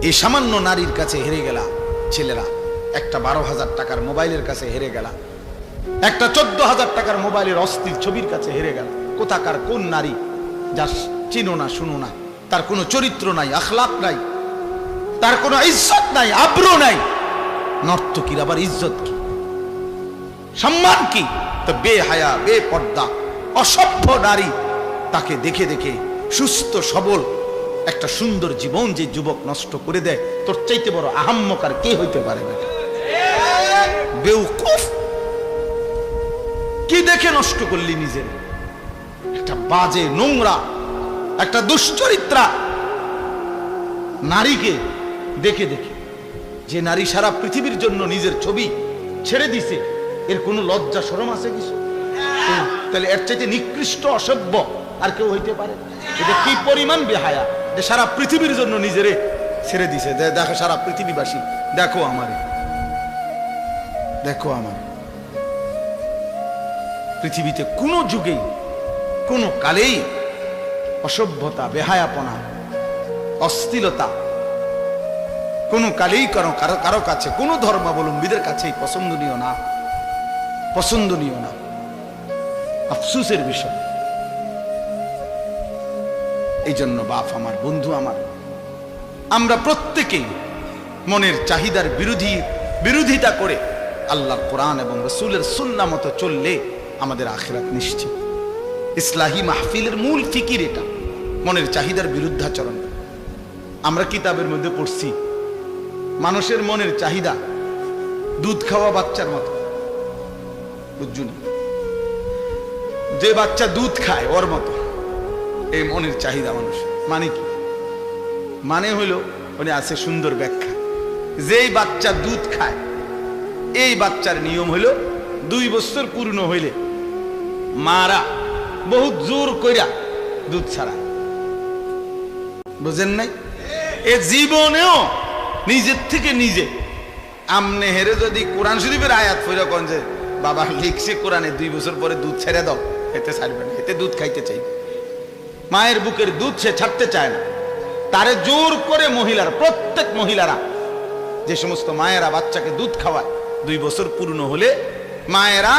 এই সামান্য নারীর কাছে হেরে গেলা ছেলেরা, একটা 12,000 টাকার মোবাইলের কাছে হেরে গেলা, একটা 14,000 টাকার মোবাইলের অস্থির ছবির কাছে হেরে গেল। কোথাকার কোন নারী যা চিনো না শুনো না, তার কোনো চরিত্র নাই, আখলাক নাই, তার কোনো ইজ্জত নাই, আব্রু নাই। নর্তকীর আবার ইজ্জত কি, সম্মান কি? তো বেহায়া, বেপর্দা, অসভ্য নারী, তাকে দেখে দেখে সুস্থ সবল একটা সুন্দর জীবন যে যুবক নষ্ট করে দেয়, তোর চাইতে বড় আহাম্মক আর কে হইতে পারে? বেউকুফ, কি দেখে নষ্ট করলি নিজের? একটা বাজে, নোংরা, একটা দুশ্চরিত্রা নারীকে দেখে দেখে, যে নারী সারা পৃথিবীর জন্য নিজের ছবি ছেড়ে দিছে, এর কোনো লজ্জা শরম আছে কিছু? তাহলে এর চাইতে নিকৃষ্ট অসভ্য আর কেউ হইতে পারে? এটা কি পরিমাণ বেহায়া যে সারা পৃথিবীর জন্য নিজেরে ছেড়ে দিছে। দেখো সারা পৃথিবীবাসী, দেখো আমারে, দেখো আমার। পৃথিবীতে কোনো যুগেই কোনো কালেই অসভ্যতা, বেহায়াপনা, অশ্লীলতা কোনো কালেই কারো কারো কাছে, কোনো ধর্মাবলম্বীদের কাছেই পছন্দনীয় না, পছন্দনীয় না। আফসোসের বিষয়। এই জন্য বাপ আমার, বন্ধু আমার, আমরা প্রত্যেকেই মনের চাহিদার বিরোধিতা করে আল্লাহর কোরআন এবং রাসূলের সুন্নাহ মতো চললে আমাদের আখিরাত নিশ্চিত। ইসলাহি মাহফিলের মূল ফিকির এটা, মনের চাহিদার বিরুদ্ধাচরণ। আমরা কিতাবের মধ্যে পড়ছি, মানুষের মনের চাহিদা দুধ খাওয়া বাচ্চার মতো, বুঝছো না? যে বাচ্চা দুধ খায় ওর মতো এই মনের চাহিদা মানুষ। মানে কি? মানে হইল, উনি আছে সুন্দর ব্যাখ্যা, যেই বাচ্চা দুধ খায় এই বাচ্চার নিয়ম হইল 2 বছর পূর্ণ হইলে মারা বহুত জোর কইরা দুধ ছাড়ায়। বুঝেন নাই? এ জীবনেও নিজের থেকে নিজে আমনে হেরে যদি কোরআন শরীফের আয়াত পড়া কোন যে বাবা লিখছে কোরআনে 2 বছর পরে দুধ ছেড়ে দাও, এতে ছাড়বে না, এতে দুধ খাইতে চাই। মায়ের বুকের দুধ সে ছাড়তে চায় না, তারে জোর করে মহিলারা, প্রত্যেক মহিলারা, যে সমস্ত মায়েরা বাচ্চাকে দুধ খাওয়ায় 2 বছর পূর্ণ হলে মায়েরা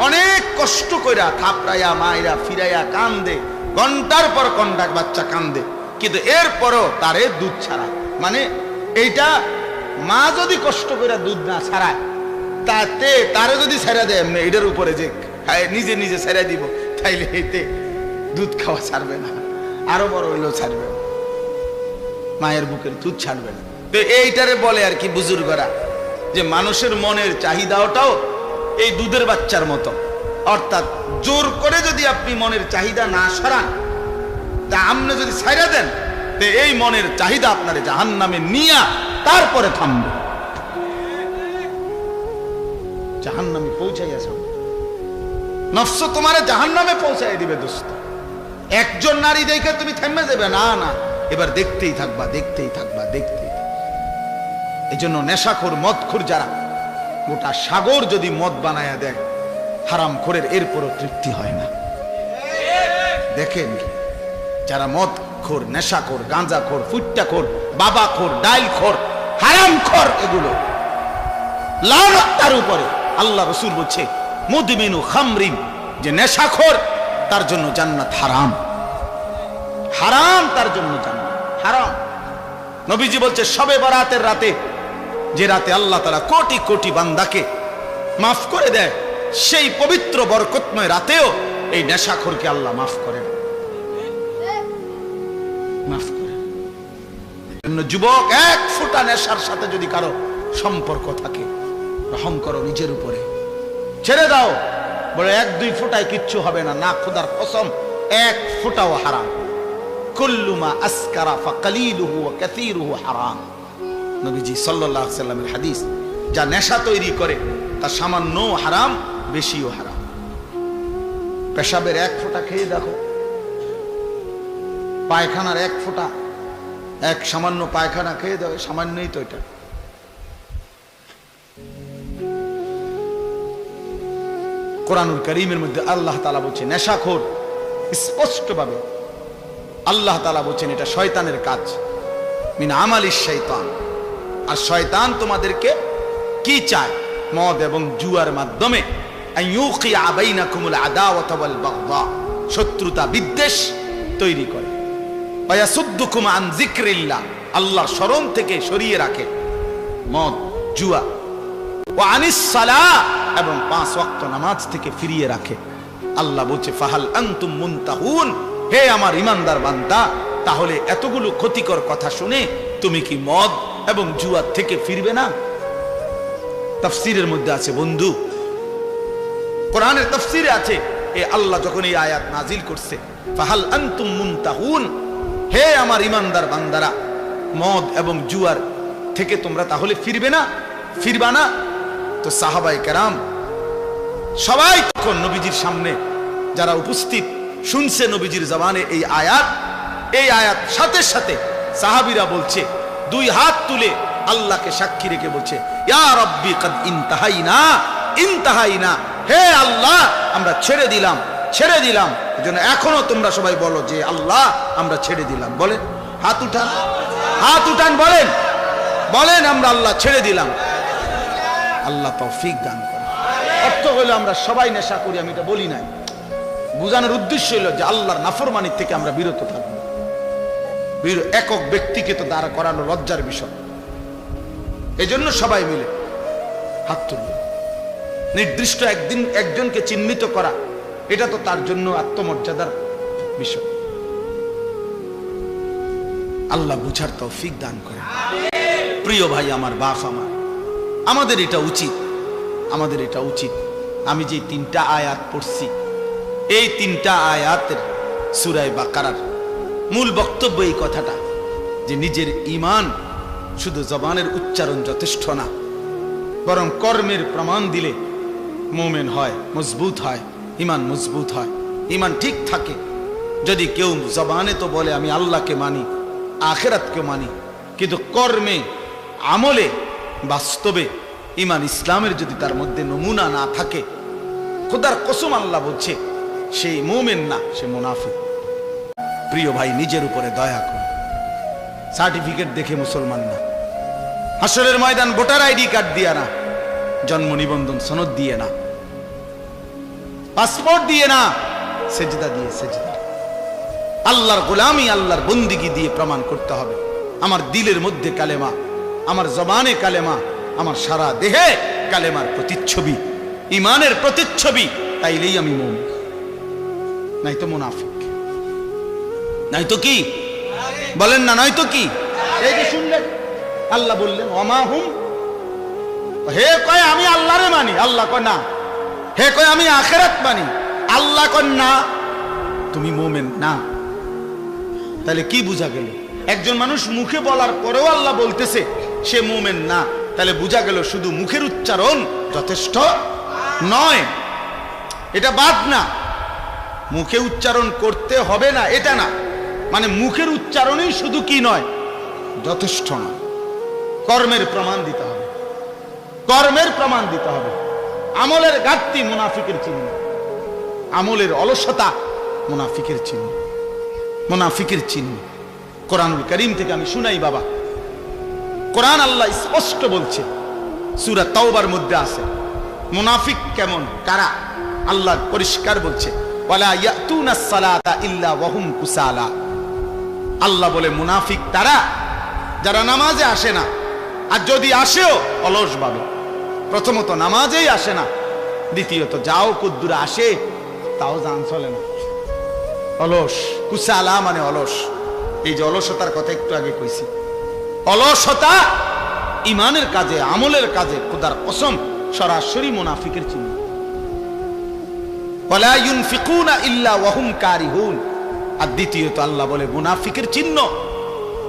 অনেক কষ্ট কইরা থাপড়াইয়া মায়েরা ফিরাইয়া কান্দে, ঘন্টার পর ঘন্টা বাচ্চা কান্দে, কিন্তু এরপরও তারে দুধ ছাড়ায়। মানে এইটা মা যদি কষ্ট করে দুধ না ছাড়ায়, তাতে তারে যদি ছেড়ে দেয় এমনি এটার উপরে যে নিজে নিজে ছেড়ে দিব, তাইলে এতে দুধ খাওয়া ছাড়বে না, আরো বড় হইলেও ছাড়বে না, মায়ের বুকের দুধ ছাড়বে না। তো এইটারে বলে আর কি বুজুর্গরা, যে মানুষের মনের চাহিদাটাও এই দুধের বাচ্চার মতো। অর্থাৎ জোর করে যদি আপনি মনের চাহিদা না সরান, তা আপনি যদি ছাইরা দেন, তো এই মনের চাহিদা আপনার জাহান্নামে নিয়া তারপরে থামবে, জাহান্নামে পৌঁছাইয়াছে। নফস তোমারে জাহান্নামে পৌঁছাই দিবে দোস্ত। একজন নারী দেখে তুমি থেমে যাবে না, না, এবার দেখতেই থাকবা, দেখতেই থাকবা, দেখতেই থাকবা। এই জন্য নেশাখোর, মদখোর যারা, গোটা সাগর যদি মদ বানায়া দেয় হারামখোরের, এরপরও তৃপ্তি হয় না। দেখেন যারা মদখোর, নেশাখোর, গাঁজাখোর, ফুট্টাখোর, বাবাখোর, ডাইলখোর, হারামখোর, এগুলো লানত তার উপরে। আল্লাহ রাসূল বলছে মুদমিনু খামরিন, যে নেশাখোর তার জন্য জান্নাত হারাম, হারাম, তার জন্য জান্নাত হারাম। নবীজি বলছে শবে বরাতের রাতে, যে রাতে আল্লাহ তাআলা কোটি কোটি বান্দাকে মাফ করে দেয়, সেই পবিত্র বরকতময় রাতেও এই নেশাখোরকে আল্লাহ মাফ করেন, মাফ করেন। যুবক, 1 ফোঁটা নেশার সাথে যদি কারো সম্পর্ক থাকে, রহম করো নিজের উপরে, ছেড়ে দাও। বলে 1-2 ফোঁটায় কিচ্ছু হবে না, না, খোদার কসম 1 ফোঁটাও হারাম। কুল্লু মা আসকারা ফাকালিলুহু ওয়া কাসীরুহু হারাম। নবীজি সাল্লাল্লাহু আলাইহি সাল্লামের হাদিস, যা নেশা তৈরি করে তা সামান্যও হারাম, বেশিও হারাম। পেশাবের 1 ফোঁটা খেয়ে দেখো, পায়খানার 1 ফোঁটা, এক সামান্য পায়খানা খেয়ে দাও, সামান্যই তো এটা। কোরআনুল কারীমের মধ্যে আল্লাহ তাআলা বলছেন নেশাখোর, স্পষ্টভাবে আল্লাহ তাআলা বলছেন এটা শয়তানের কাজ। মিন আমালিশ শাইতান। আর শয়তান তোমাদেরকে কি চায়? মদ এবং জুয়ার মাধ্যমে আইয়ুকিয়া বাইনাকুমুল আদাওয়াতা ওয়াল বাগদা, শত্রুতা বিদ্বেষ তৈরি করে। ওয়া ইয়াসুদ্দুকুম আন যিকরিল্লাহ, আল্লাহর স্মরণ থেকে সরিয়ে রাখে মদ জুয়া। ওয়া আনিস সালাহ, এবং 5 ওয়াক্ত নামাজ থেকে ফিরিয়ে রাখে। আল্লাহ বলছে ফাহাল আনতুম মুনতাহুন, হে আমার ইমানদার বান্দা, তাহলে এতগুলো ক্ষতিকর কথা শুনে তুমি কি মদ এবং জুয়া থেকে ফিরবে না? তাফসীরের মধ্যে আছে বন্ধু, কোরআনের তাফসীরে আছে, এ আল্লাহ যখন এই আয়াত নাজিল করছে ফাহাল আনতুম মুনতাহুন, হে আমার ইমানদার বান্দারা, মদ এবং জুয়ার থেকে তোমরা তাহলে ফিরবে না, ফিরবা না? তো সাহাবায়ে কেরাম সবাই তখন নবীজির সামনে যারা উপস্থিত শুনছে নবীজির জবানে এই আয়াত সাথে সাথে সাহাবীরা বলছে, 2 হাত তুলে আল্লাহকে সাক্ষী রেখে বলছে, ইয়া রাব্বি কাদ ইনতাহাইনা, হে আল্লাহ আমরা ছেড়ে দিলাম। এজন্য এখনো তোমরা সবাই বলো যে আল্লাহ আমরা ছেড়ে দিলাম। বলেন, হাত উঠান, বলেন আমরা আল্লাহ ছেড়ে দিলাম। আল্লাহ তৌফিক দান করেন। অর্থ হলো আমরা সবাই নেশা করি, আমি এটা বলি নাই। বুঝানোর উদ্দেশ্য হলো যে আল্লাহর নাফরমানি থেকে আমরা বিরত থাকবো। একক ব্যক্তিকে তো দাঁড়া করানো লজ্জার বিষয়, এজন্য সবাই মিলে হাত তুলবে। নির্দিষ্ট একজনকে চিহ্নিত করা, এটা তো তার জন্য আত্মমর্যাদার বিষয়। আল্লাহ বুঝার তৌফিক দান করেন। প্রিয় ভাই আমার, বাপ আমার, আমাদের এটা উচিত। আমি যে 3টা আয়াত পড়ছি, এই 3টা আয়াতের সূরা বাকারার মূল বক্তব্য এই কথাটা যে নিজের ঈমান শুধু জবানের উচ্চারণ যথেষ্ট না, বরং কর্মের প্রমাণ দিলে মুমিন হয়, মজবুত হয়, ঈমান মজবুত হয়, ঈমান ঠিক থাকে। যদি কেউ জবানে তো বলে আমি আল্লাহকে মানি, আখিরাতকে মানি, কিন্তু কর্মে আমলে বাস্তবে ঈমান ইসলামের যদি তার মধ্যে নমুনা না থাকে, খোদার কসম আল্লাহ বলছে সেই মুমিন না, সে মুনাফিক। প্রিয় ভাই, নিজের উপরে দয়া করুন। সার্টিফিকেট দেখে মুসলমান না, হাসরের ময়দান ভোটার আইডি কার্ড দিয়ে না, জন্ম নিবন্ধন সনদ দিয়ে না, পাসপোর্ট দিয়ে না, সেজদা দিয়ে, সেজদা আল্লাহর গোলামি, আল্লাহর বন্দিগি দিয়ে প্রমাণ করতে হবে আমার দিলের মধ্যে কালেমা, আমার জবানে কালেমা, আমার সারা দেহে কালেমার প্রতিচ্ছবি, ঈমানের প্রতিচ্ছবি, তাইলেই আমি মুমিন, নাই তো মুনাফিক। নাই তো কি বলেন না? নয় তো কি? এই যে শুনলেন আল্লাহ বললেন ওমা হুম, হে কয় আমি আল্লাহরে মানি, আল্লাহ কয় না। হে কয় আমি আখিরাত মানি, আল্লাহ কয় না। তুমি মুমিন না। তাহলে কি বুঝা গেল? একজন মানুষ মুখে বলার পরেও আল্লাহ বলতেছে সে মুমিন না, তাহলে বুঝা গেল শুধু মুখের উচ্চারণ যথেষ্ট নয়। এটা বাদ না, মুখে উচ্চারণ করতে হবে না এটা না, মানে মুখের উচ্চারণই শুধু কি নয়, যথেষ্ট না। কর্মের প্রমাণ দিতে হবে, কর্মের প্রমাণ দিতে হবে। আমলের ঘাটতি মুনাফিকের চিহ্ন, আমলের অলসতা মুনাফিকের চিহ্ন, মুনাফিকের চিহ্ন। কোরআনুল কারীম থেকে আমি শুনাই বাবা, কোরআন আল্লাহ স্পষ্ট বলছে, সূরা তাওবার মধ্যে আছে মুনাফিক কেমন, কারা, আল্লাহ পরিষ্কার বলছে ওয়ালা ইয়াতুনাস সালাতা ইল্লা ওয়া হুম কুসালা। আল্লাহ বলে মুনাফিক তারা যারা নামাজে আসে না, আর যদি আসেও অলস ভাবে। প্রথমত নামাজেই আসে না, দ্বিতীয়ত যাও কুদ্দুরে আসে তাও জান চলে না, অলস। কুসালা মানে অলস। এই যে অলসতার কথা একটু আগে কইছি, অলসতা ইমানের কাজে, আমলের কাজে খোদার কসম সরাসরি মুনাফিকের চিহ্ন। ওয়ালা ইউনফিকুনা ইল্লা ওয়া হুম কারিহুন। আর দ্বিতীয়ত আল্লাহ বলে মুনাফিকের চিহ্ন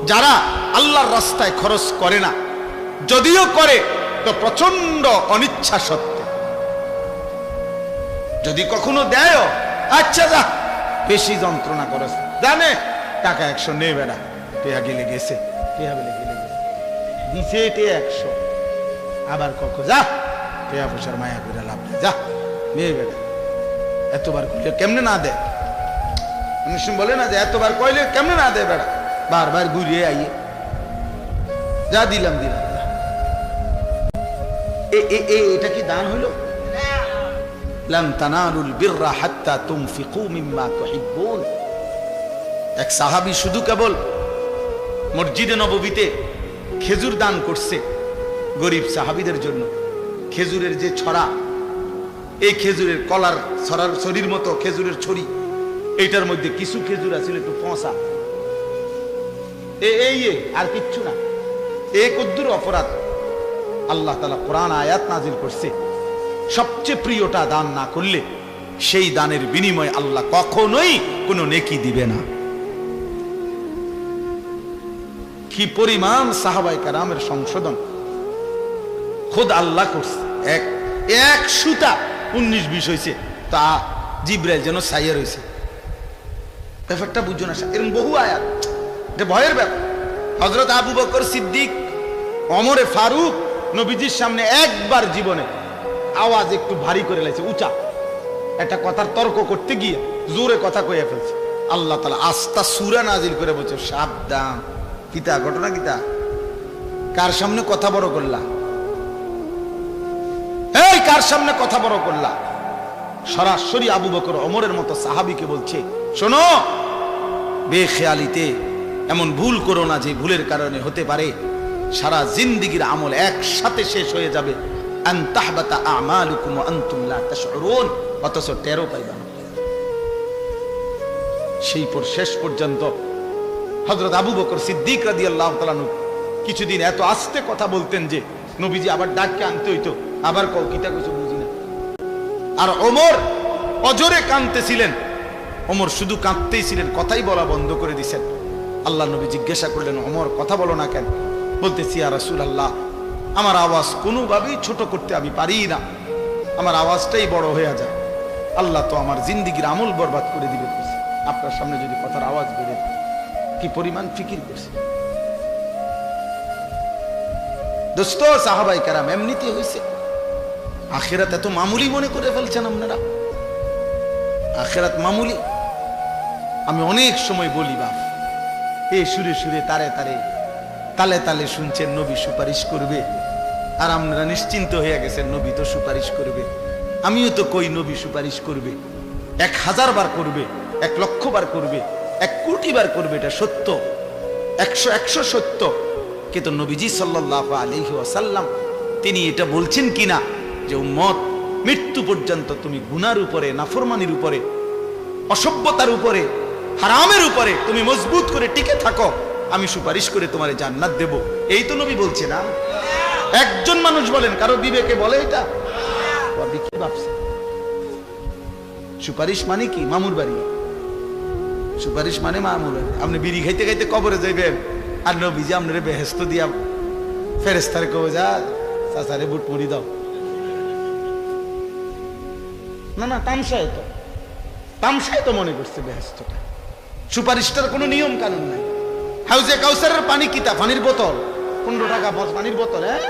যারা আল্লাহর রাস্তায় খরচ করে না, যদিও করে তো প্রচন্ড অনিচ্ছা সত্ত্বে। যদি কখনো দেয়, আচ্ছা যা বেশি যন্ত্রণা করস, জানে টাকা 100 নেই বেড়া, টেয়া গেলে গেছে, টেয়া বেলে গেলে গেছে, দিছে টেয়া 100, আবার কখন যা টেয়া পয়সার মায়া করে লাভ নেই, যা নেই বেড়া। এতবার কইলে কেমনে না দেয়? মানুষ বলে না যে এতবার কইলে কেমনে না দেয় বেড়া, বারবার ঘুরিয়ে আইয়ে যা দিলাম দিলাম। এটা কি দান হইল? লান তানালুল বিররা হাত্তা তুনফিকু মিম্মা তুহিব্বুন। এক সাহাবী শুধু কেবল মসজিদে নববীতে খেজুর দান করছে গরিব সাহাবীদের জন্য। খেজুরের যে ছড়া, এই খেজুরের কলার ছড়ার ছড়ির মতো খেজুরের ছড়ি, এইটার মধ্যে কিছু খেজুর আছে একটু পচা, এই আর কিচ্ছু না। এই কদ্দুর অপরাধ। আল্লাহ তাআলা কোরআন আয়াত নাজিল করছে, সবচেয়ে প্রিয়টা দান না করলে সেই দানের বিনিময়ে আল্লাহ কখনোই কোনো নেকি দিবে না। কি পরিমাণ সাহাবায়ে কেরামের সংশোধন খোদ আল্লাহ করছে। এক সুতা 19-20 হয়েছে, তা জিবরাইল যেন সাইয়া রয়েছে। ব্যাপারটা বুঝো না, এরকম বহু আয়াত, এটা ভয়ের ব্যাপার। হযরত আবু বকর সিদ্দিক, ওমরে ফারুক নবীজির সামনে একবার জীবনে আওয়াজ একটু ভারী করে লাইছে, উঁচা একটা কথার তর্ক করতে গিয়ে জোরে কথা কইয়া ফেলছে। আল্লাহ তাআলা আস্তা সূরা নাজিল করে বলছে, সাবধান। কিতা ঘটনা কিতা? কার সামনে কথা বড় করলা? এই কার সামনে কথা বড় করলা? সরাসরি আবু বকর ওমরের মতো সাহাবীকে বলছে, শোনো, বেখেয়ালিতে এমন ভুল করো না যে ভুলের কারণে হতে পারে সারা জিন্দেগীর আমল একসাথে শেষ হয়ে যাবে। আন তাহবাতা আমালুকুম ওয়া আনতুম লা তাশউরুন, অথচ টেরও পাইবা না। সেই পর শেষ পর্যন্ত হযরত আবু বকর সিদ্দিক রাদিয়াল্লাহু তাআলা কিছুদিন এত আস্তে কথা বলতেন যে নবীজি আবার ডাককে আনতে হইতো, আবার কও কিতা কিছু বুঝি না। আর ওমর অজরে কাঁদতেছিলেন, ওমর শুধু কাঁদতেই ছিলেন, কথাই বলা বন্ধ করে দিয়েছেন। আল্লাহ নবী জিজ্ঞাসা করলেন, ওমর কথা বলো না কেন? বলতেছি, ইয়া রাসূলুল্লাহ, আমার আওয়াজ কোনোভাবেই ছোট করতে আমি পারি না, আমার আওয়াজটাই বড় হয়ে যায়। আল্লাহ তো আমার জিন্দেগীর আমল বরবাদ করে দিবে, আপনার সামনে যদি কথার আওয়াজ বেড়ে। কি পরিমাণ ফিকির করছে দোস্ত। সাহাবায়ে কেরাম এমনিতে হইছে। আখিরাত এত মামুলি মনে করে ফেলছেন আপনারা। আখিরাত মামুলি। আমি অনেক সময় বলি, বাপ, এই সুরে সুরে তারে তারে তালে তালে শুনছেন নবী সুপারিশ করবে, আর আপনারা নিশ্চিন্ত হয়ে গেছেন নবী তো সুপারিশ করবে। আমিও তো কই নবী সুপারিশ করবে, 1000 বার করবে, 1,00,000 বার করবে, 1 কোটি বার করবে, এটা সত্য, 100 সত্য। কিন্তু নবীজি সাল্লাল্লাহু আলাইহি ওয়াসাল্লাম তিনি এটা বলছেন কিনা যে উম্মত, মৃত্যু পর্যন্ত তুমি গুনার উপরে, নাফরমানির উপরে, অসভ্যতার উপরে, হারামের উপরে তুমি মজবুত করে টিকে থাকো, আমি সুপারিশ করে তোমারে জান্নাত দেব। এই তো নবী বলছে না। একজন মানুষ বলেন, কারো বিবেকে বলে এটা? কি ভাবছে? সুপারিশ মানে কি? মামুর বাড়ি। সুপারিশ মানে মামুর বাড়ি। আপনি বিড়ি খাইতে খাইতে কবরে যাইবেন, আর নবীজি আপনারে বেহেশত দিয়া ফেরেশতারে কবে, যা চাচারে বুট মুড়ি দাও। না না, তামসায় তো মনে করছে বেহেশতটা। সুপারিশটার কোনো নিয়ম কানুন নাই। হাউজে কাউসারের পানি কিতা? পানির বোতল, 15 টাকা পানির বোতল। হ্যাঁ,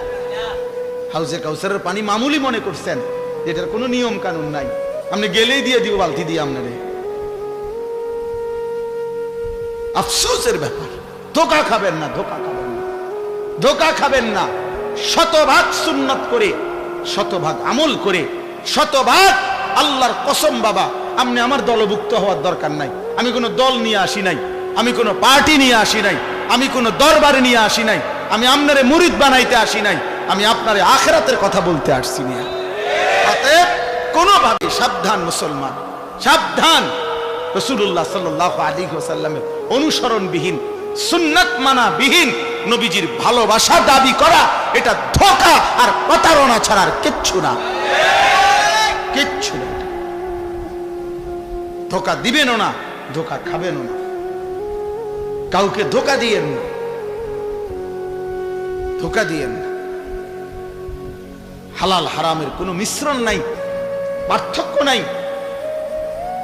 হাউজে কাউসারের পানি মামুলি মনে করছেন, যেটার কোনো নিয়ম কানুন নাই। আপনি গেলেই দিয়ে দিব বালতি দিয়ে আপনারে। আফসোসের ব্যাপার। ধোকা খাবেন না, ধোকা খাবেন না, ধোকা খাবেন না। শতভাগ সুন্নাত করে, শতভাগ আমল করে, শতভাগ আল্লাহর কসম বাবা, আপনি আমার দলভুক্ত হওয়ার দরকার নাই। আমি কোনো দল নিয়ে আসি নাই, আমি কোনো পার্টি নিয়ে আসি নাই, আমি কোনো দরবার নিয়ে আসি নাই, আমি আপনারে মুরিদ বানাইতে আসি নাই, আমি আপনারে আখিরাতের কথা বলতে আসছি না। অতএব কোনোভাবে সাবধান মুসলমান, সাবধান। রাসূলুল্লাহ সাল্লাল্লাহু আলাইহি ওয়াসাল্লামের অনুসরণবিহীন, সুন্নাত মানা বিহীন নবীজির ভালোবাসা দাবি করা, এটা ধোঁকা আর প্রতারণা ছাড়া আর কিচ্ছু না, কিচ্ছু না। ধোঁকা দিবেনও না, ধোঁকা খাবেনও না, কাউকে ধোঁকা দিয়েন না, ধোঁকা দিয়েন না। হালাল হারামের কোনো মিশ্রণ নাই, পার্থক্য নাই,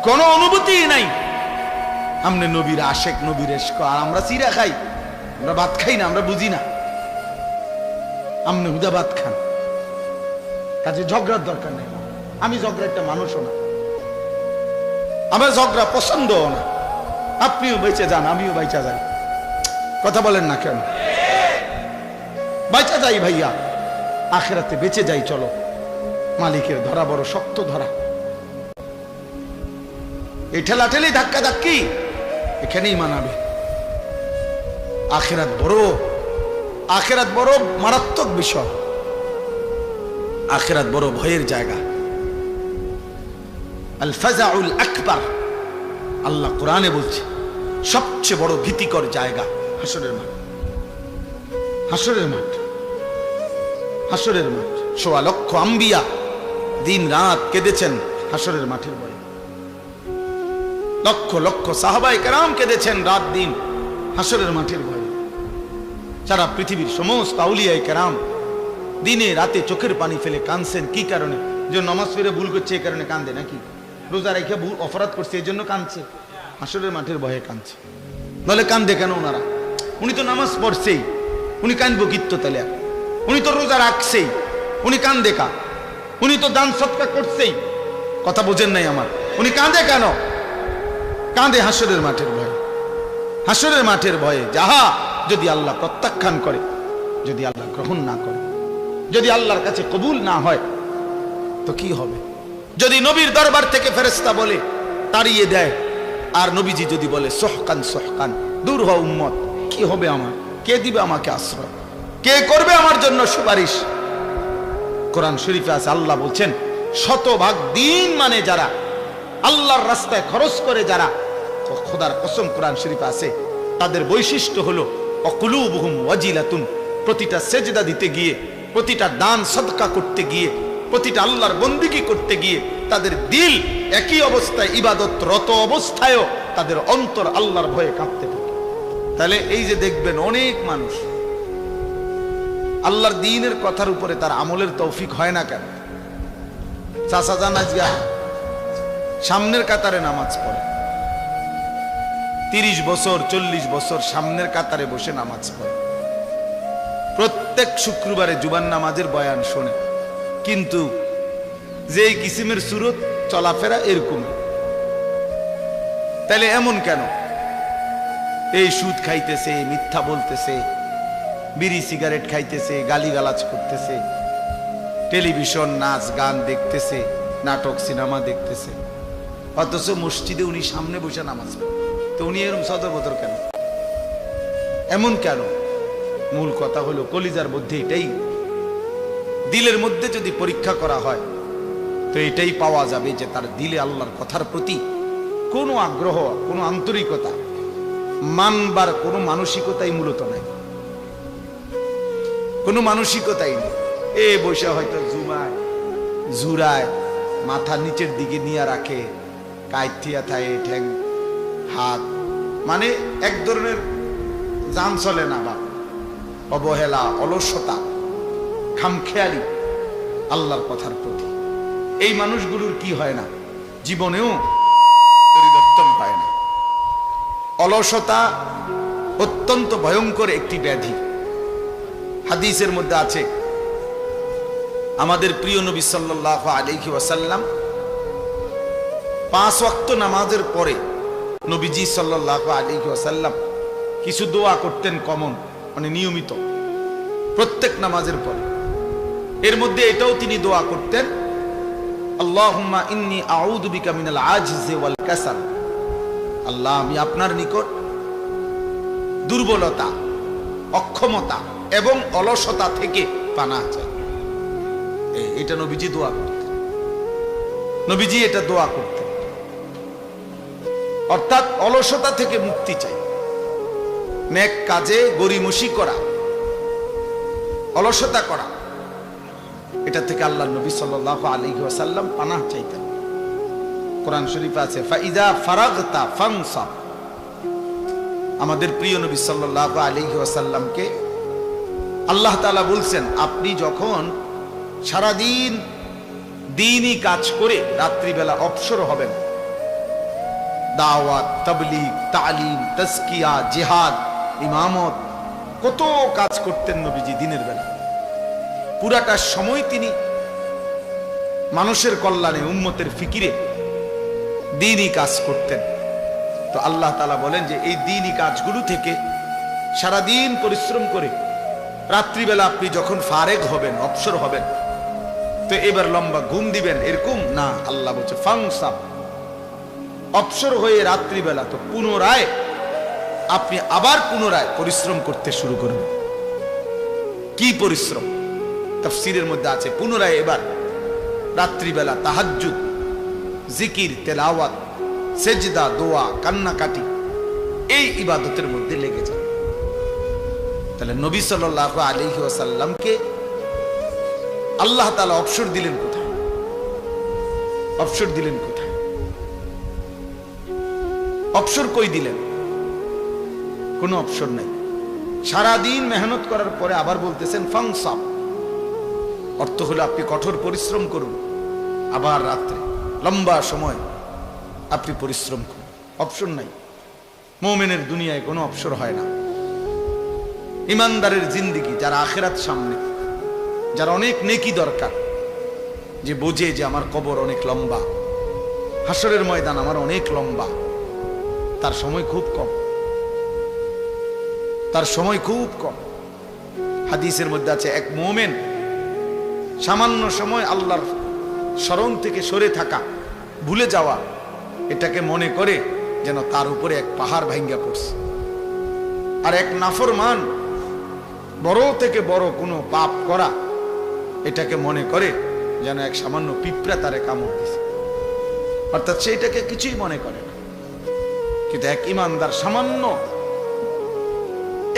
কোনো অনুভূতি নাই। আমরা নবীর আশেক, নবীর ইশক, আর আমরা চিরা খাই, আমরা ভাত খাই না, আমরা বুঝি না। আপনি হুদা ভাত খান, কাজে ঝগড়ার দরকার নেই। আমি ঝগড়া একটা মানুষও না, আমার ঝগড়া পছন্দও না। আপনিও বেঁচে যান, আমিও বেঁচে যাই, কথা বলেন না কেন? বাঁচা যাই ভাইয়া, আখিরাতে বেঁচে যাই। চলো, মালিকের ধরা বড় শক্ত ধরা। এই ঠেলাঠেলি ধাক্কা ধাক্কি এখানেই মানাবে। আখিরাত বড় মারাত্মক বিষয়। আখিরাত বড় ভয়ের জায়গা। আল ফাজাউল আকবার, আল্লাহ কোরআনে বলছে সবচেয়ে বড় ভীতিকর জায়গা হাসরের মাঠ। হাসরের মাঠ, হাসরের মাঠ। ১.৫ লক্ষ আম্বিয়া দিন রাত কেঁদেছেন হাসরের মাঠের ভয়ে। লক্ষ লক্ষ সাহাবায়ে কেরাম কেঁদেছেন রাত দিন হাসরের মাঠের ভয়ে। সারা পৃথিবীর সমস্ত আউলিয়ায়ে কেরাম দিনে রাতে চোখের পানি ফেলে কাঁদছেন। কি কারণে? যে নামাজ পড়ে ভুল করছে এই কারণে কাঁদে, নাকি রোজা রেখে ভুল অপরাধ করছে এই জন্য কাঁদছে? হাসরের মাঠের ভয়ে কাঁদছে। নাহলে কাঁদে কেন ওনারা? উনি তো নামাজ পড়ছেই, উনি কাঁদবো কিত্ত তাহলে? উনি তো রোজা রাখছেই, উনি কাঁদে কা? উনি তো দান সৎকার করছেই। কথা বোঝেন নাই আমার? উনি কাঁদে কেন? কাঁদে হাসরের মাঠের ভয়ে। হাসরের মাঠের ভয়ে যাহা যদি আল্লাহ প্রত্যাখ্যান করে, যদি আল্লাহ গ্রহণ না করে, যদি আল্লাহর কাছে কবুল না হয় তো কি হবে? যদি নবীর দরবার থেকে ফেরেশতা বলে তাড়িয়ে দেয়, আর নবীজি যদি বলে সহকান সহকান, দূর হও উম্মত, কি হবে আমার? কে দিবে আমাকে আশ্রয়? কে করবে আমার জন্য সুপারিশ? কোরআন শরীফে আছে, আল্লাহ বলছেন শতভাগ দিন মানে যারা আল্লাহর রাস্তায় খরচ করে, যারা, খোদার কসম কোরআন শরীফে আছে তাদের বৈশিষ্ট্য হলো অকুলুবুহুম ওয়াজিলাতুন। প্রতিটা সেজদা দিতে গিয়ে, প্রতিটা দান সদকা করতে গিয়ে, প্রতিটা আল্লাহর বন্দিগি করতে গিয়ে তাদের দিল একই অবস্থায়, ইবাদতরত অবস্থায়ও তাদের অন্তর আল্লাহর ভয়ে কাঁপতে থাকে। তাহলে এই যে দেখবেন অনেক মানুষ আল্লাহর দ্বীনের কথার উপরে তার আমলের তৌফিক হয় না কেন? চাচা জান আজগা সামনের কাতারে নামাজ পড়ে, 30 বছর 40 বছর সামনের কাতারে বসে নামাজ পড়ে, প্রত্যেক শুক্রবারে জুবান নামাজের বয়ান শোনে, কিন্তু যে কিসিমের সুরত চলাফেরা এরকম। তাহলে এমন কেন? এই সুদ খাইতেছে, মিথ্যা বলতেছে, বিড়ি সিগারেট খাইতেছে, গালিগালাজ করতেছে, টেলিভিশন নাচ গান দেখতেছে, নাটক সিনেমা দেখতেছে, অথচ মসজিদে উনি সামনে বসে নামাজ পড়ে। তো উনি এরকম সদরবদর কেন? এমন কেন? মূল কথা হলো কলিজার মধ্যে এটাই, দিলের মধ্যে যদি পরীক্ষা করা হয় তো এটাই পাওয়া যাবে যে তার দিলে আল্লাহর কথার প্রতি কোনো আগ্রহ, কোনো আন্তরিকতা, মানবার কোনো মানসিকতাই মূলত নাই। কোনো মানসিকতাই নেই। এ বসে হয়তো জুরায় মাথা নিচের দিকে নিয়ে রাখে, কাইথিয়া থায় ঠ্যাং হাত, মানে এক ধরনের জান চলে না, বা অবহেলা, অলসতা, খামখেয়ালি আল্লাহর কথার প্রতি। এই মানুষগুলোর কি হয় না? জীবনেও পরিবর্তন হয় না। অলসতা অত্যন্ত ভয়ঙ্কর একটি ব্যাধি। হাদিসের মধ্যে আছে, আমাদের প্রিয় নবী সাল্লাল্লাহু আলাইহি ওয়াসাল্লাম 5 ওয়াক্ত নামাজের পরে নবীজি সাল্লাল্লাহু আলাইহি ওয়াসাল্লাম কিছু দোয়া করতেন কমন, মানে নিয়মিত প্রত্যেক নামাজের পরে। এর মধ্যে এটাও তিনি দোয়া করতেন, আল্লাহুম্মা ইন্নী আউযু বিকা মিনাল আজজি ওয়াল কাসাল। আল্লাহ, আমি আপনার নিকট দুর্বলতা, অক্ষমতা এবং অলসতা থেকে পানাহ চাই। এটা নবীজি দোয়া করতেন। নবীজি এটা দোয়া করতেন, অর্থাৎ অলসতা থেকে মুক্তি চাই। নেক কাজে গরিমসি করা, অলসতা করা, এটা থেকে আল্লাহ নবী সাল্লাল্লাহু আলাইহি ওয়াসাল্লাম পানাহ চাইতেন। কোরআন শরীফে আছে, ফাইদা ফারাগতা ফানসাব। আমাদের প্রিয় নবী সাল্লাল্লাহু আলাইহি ওয়াসাল্লামকে আল্লাহ তাআলা বলছেন, আপনি যখন সারাদিন দ্বীনি কাজ করে রাত্রিবেলা অবসর হবেন, দাওয়াত, তাবলীগ, তালিম, তাজকিয়া, জিহাদ, ইমামত, কত কাজ করতেন নবীজি দিনের বেলা। পুরাটা সময় তিনি মানুষের কল্যাণে, উম্মতের ফিকিরে দ্বীনি কাজ করতেন। তো আল্লাহ তাআলা বলেন যে এই দ্বীনি কাজগুলো থেকে সারাদিন পরিশ্রম করে রাত্রিবেলা আপনি যখন ফারেগ হবেন, অবসর হবেন, তো এবার লম্বা ঘুম দিবেন এরকম না। আল্লাহ বলছে ফাংসাব, অবসর হয়ে রাত্রিবেলা তো পুনরায় আপনি আবার পুনরায় পরিশ্রম করতে শুরু করবেন। কি পরিশ্রম? তাফসীরের মধ্যে আছে পুনরায় এবার রাত্রিবেলা তাহাজ্জুদ, জিকির, তেলাওয়াত, সেজদা, দোয়া, কান্নাকাটি, এই ইবাদতের মধ্যে লেগে যান। তাহলে নবী সাল্লাল্লাহু আলাইহি ওয়াসাল্লামকে আল্লাহ তাআলা অবসর দিলেন কোথায়? অবসর দিলেন কোথায়? অবসর কই দিলেন? কোনো অবসর নাই। সারাদিন মেহনত করার পরে আবার বলতেছেন ফাংসাব, অর্থ হলো আপনি কঠোর পরিশ্রম করুন, আবার রাত্রে লম্বা সময় আপনি পরিশ্রম করুন। অবসর নাই। মুমিনের দুনিয়ায় কোনো অবসর হয় না। ইমানদারের জিন্দেগি, যারা আখিরাত সামনে, যার অনেক নেকি দরকার, যে বোঝে যে আমার কবর অনেক লম্বা, হাসরের ময়দান আমার অনেক লম্বা, তার সময় খুব কম, তার সময় খুব কম। হাদিসের মধ্যে আছে এক মুমিন সামান্য সময় আল্লাহর স্মরণ থেকে সরে থাকা, ভুলে যাওয়া, এটাকে মনে করে যেন তার উপরে এক পাহাড় ভাঙ্গা পড়ছে। আর এক নাফরমান বড় থেকে বড় কোনো পাপ করা, এটাকে মনে করে যেন এক সামান্য পিঁপড়া তারে কামড় দিছে, অর্থাৎ সেইটাকে কিছুই মনে করে না। কিন্তু এক ইমানদার সামান্য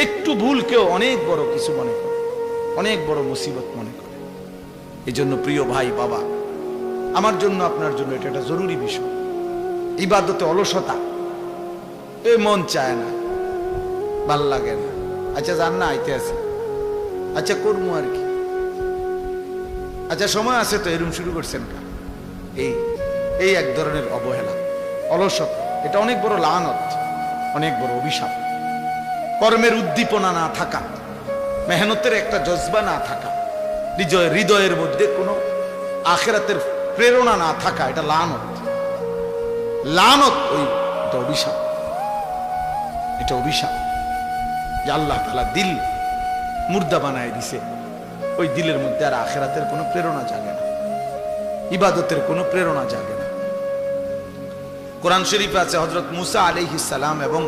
একটু ভুলকেও অনেক বড় কিছু মনে করে, অনেক বড় মুসিবত মনে করে। এই জন্য প্রিয় ভাই, বাবা, আমার জন্য আপনার জন্য এটা একটা জরুরি বিষয়। ইবাদতে অলসতা, এ মন চায় না, ভাল লাগে না, আচ্ছা জান না আইতে আছে, আচ্ছা করবো আর কি, আচ্ছা সময় আছে তো, এরকম শুরু করছেন কা, এই এক ধরনের অবহেলা, অলসতা, এটা অনেক বড় লানত, অনেক বড় অভিশাপ। কর্মের উদ্দীপনা না থাকা, মেহনতের একটা জজবা না থাকা, হৃদয়ের মধ্যে কোনো আখিরাতের প্রেরণা না থাকা, এটা লানত। লানত ওই এটা অভিশাপ, এটা অভিশাপ যে আল্লাহ তাআলা দিল মুর্দা বানায় দিছে। ওই দিলের মধ্যে আর আখিরাতের কোনো প্রেরণা জাগে না, ইবাদতের কোনো প্রেরণা জাগে না। কোরআন শরীফে আছে হযরত মুসা আলাইহিস সালাম এবং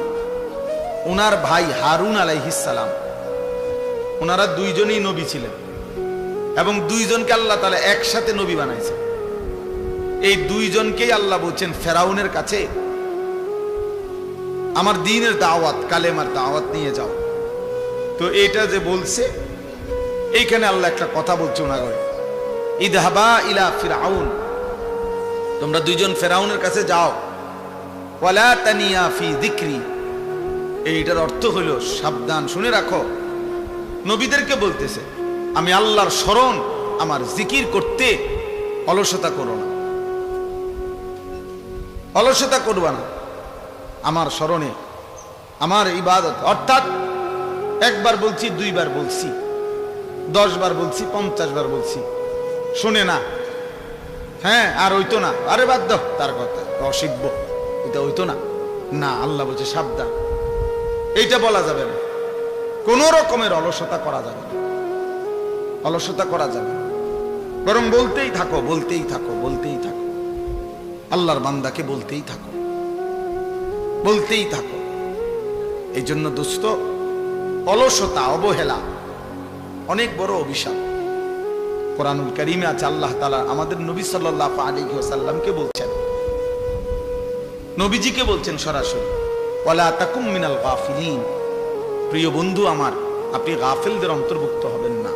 ওনার ভাই হারুন আলাইহিস সালাম, ওনারা দুইজনই নবী ছিলেন এবং দুইজনকে আল্লাহ তাআলা একসাথে নবী বানাইছে। এই দুইজনকেই আল্লাহ বলছেন ফেরাউনের কাছে আমার দ্বীনের দাওয়াত, কালেমার দাওয়াত নিয়ে যাও। তো এটা যে বলছে, এইখানে আল্লাহ একটা কথা বলছে ওনাকে, ইদহাবা ইলা ফিরআউন, তোমরা দুইজন ফেরাউনের কাছে যাও, ওয়ালা তানিয়া ফি যিকরি। এইটার অর্থ হলো সাবধান, শুনে রাখো, নবীদেরকে বলতেছে আমি আল্লাহর স্মরণ, আমার জিকির করতে অলসতা করো না, অলসতা করবা না আমার স্মরণে, আমার ইবাদত। অর্থাৎ একবার বলছি, দুইবার বলছি, 10 বার বলছি, 50 বার বলছি, শুনে না, হ্যাঁ আর হইতো না, আরে বাদ দাও তার কথা, অশিখব, এটা হইতো না। না, আল্লাহ বলছে সাবধান, এইটা বলা যাবে না, কোন রকমের অলসতা করা যাবে না, অলসতা করা যাবে না, বরং বলতেই থাকো, বলতেই থাকো, বলতেই থাকো, আল্লাহর বান্দাকে বলতেই থাকো, বলতেই থাকো। এই জন্য দোস্ত, অলসতা, অবহেলা অনেক বড় অভিশাপ। কোরআনুল কারীমে আছে আল্লাহ তাআলা আমাদের নবী সাল্লাল্লাহু আলাইহি ওয়াসাল্লামকে বলছেন, নবীজিকে বলছেন সরাসরি, ওয়ালা তাকুম মিনাল গাফিলিন, প্রিয় বন্ধু আমার, আপনি গাফিলদের অন্তর্ভুক্ত হবেন না।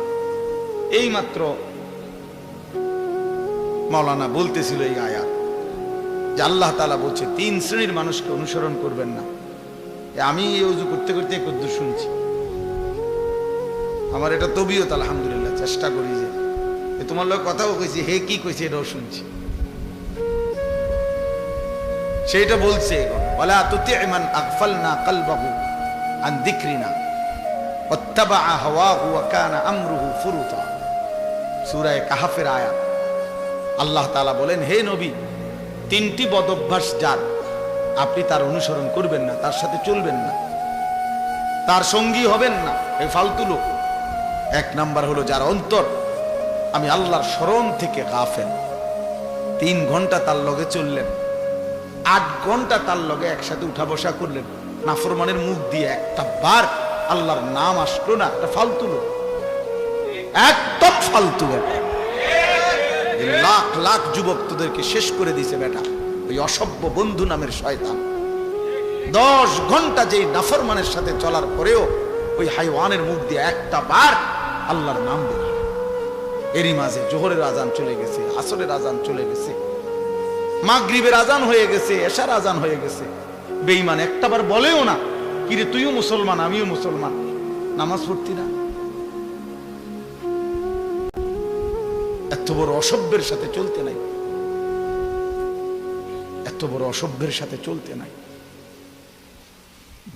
এই মাত্র মাওলানা বলতেছিল এই আয়াত, যে আল্লাহ তাআলা বলছে 3 শ্রেণীর মানুষকে অনুসরণ করবেন না। আমি এই ওযু করতে করতে কদ্দুর শুনছি, আমার এটা তবিয়ত, আলহামদুলিল্লাহ, চেষ্টা করি যে তোমার লোক কথাও কইছি, হে কি কইছে এটাও শুনছি। সেইটা বলছে, ওয়ালা তুতি' মান আগফালনা কলবাহু আন যিকরিনা ওয়াত্তাবা হাওয়াহু ওয়া কানা আমরুহু ফুরুতা। সূরা কাহফের আয়াত। আল্লাহ তাআলা বলেন, হে নবী, 3টি বদ অভ্যাস যার, আপনি তার অনুসরণ করবেন না, তার সাথে চলবেন না, তার সঙ্গী হবেন না, এই ফালতু লোক। এক নাম্বার হলো যার অন্তর আমি আল্লাহর স্মরণ থেকে গাফেল। 3 ঘন্টা তার লগে চললেন, 8 ঘন্টা তার লগে একসাথে উঠা বসা করলেন, নাফরমানের মুখ দিয়ে একটা বার আল্লাহর নাম আসলো না, এটা ফালতু লোক, একদম ফালতু বেটা। লাখ লাখ যুবক তোদেরকে শেষ করে দিছে বেটা, ওই অসভ্য বন্ধু নামের শয়তান। 10 ঘন্টা যেই নাফরমানের সাথে চলার পরেও ওই হাইওয়ানের মুখ দিয়ে একটা বার আল্লাহর নাম বের। এরই মাঝে জোহরের আজান চলে গেছে, আসরের আজান চলে গেছে, মাগরিবের আজান হয়ে গেছে, এশার আজান হয়ে গেছে। বেঈমান একটাবার বলেও না কিরে তুইও মুসলমান আমিও মুসলমান, নামাজ পড়তি না। এত বড় অসভ্যের সাথে চলতে নাই, এত বড় অসভ্যের সাথে চলতে নাই।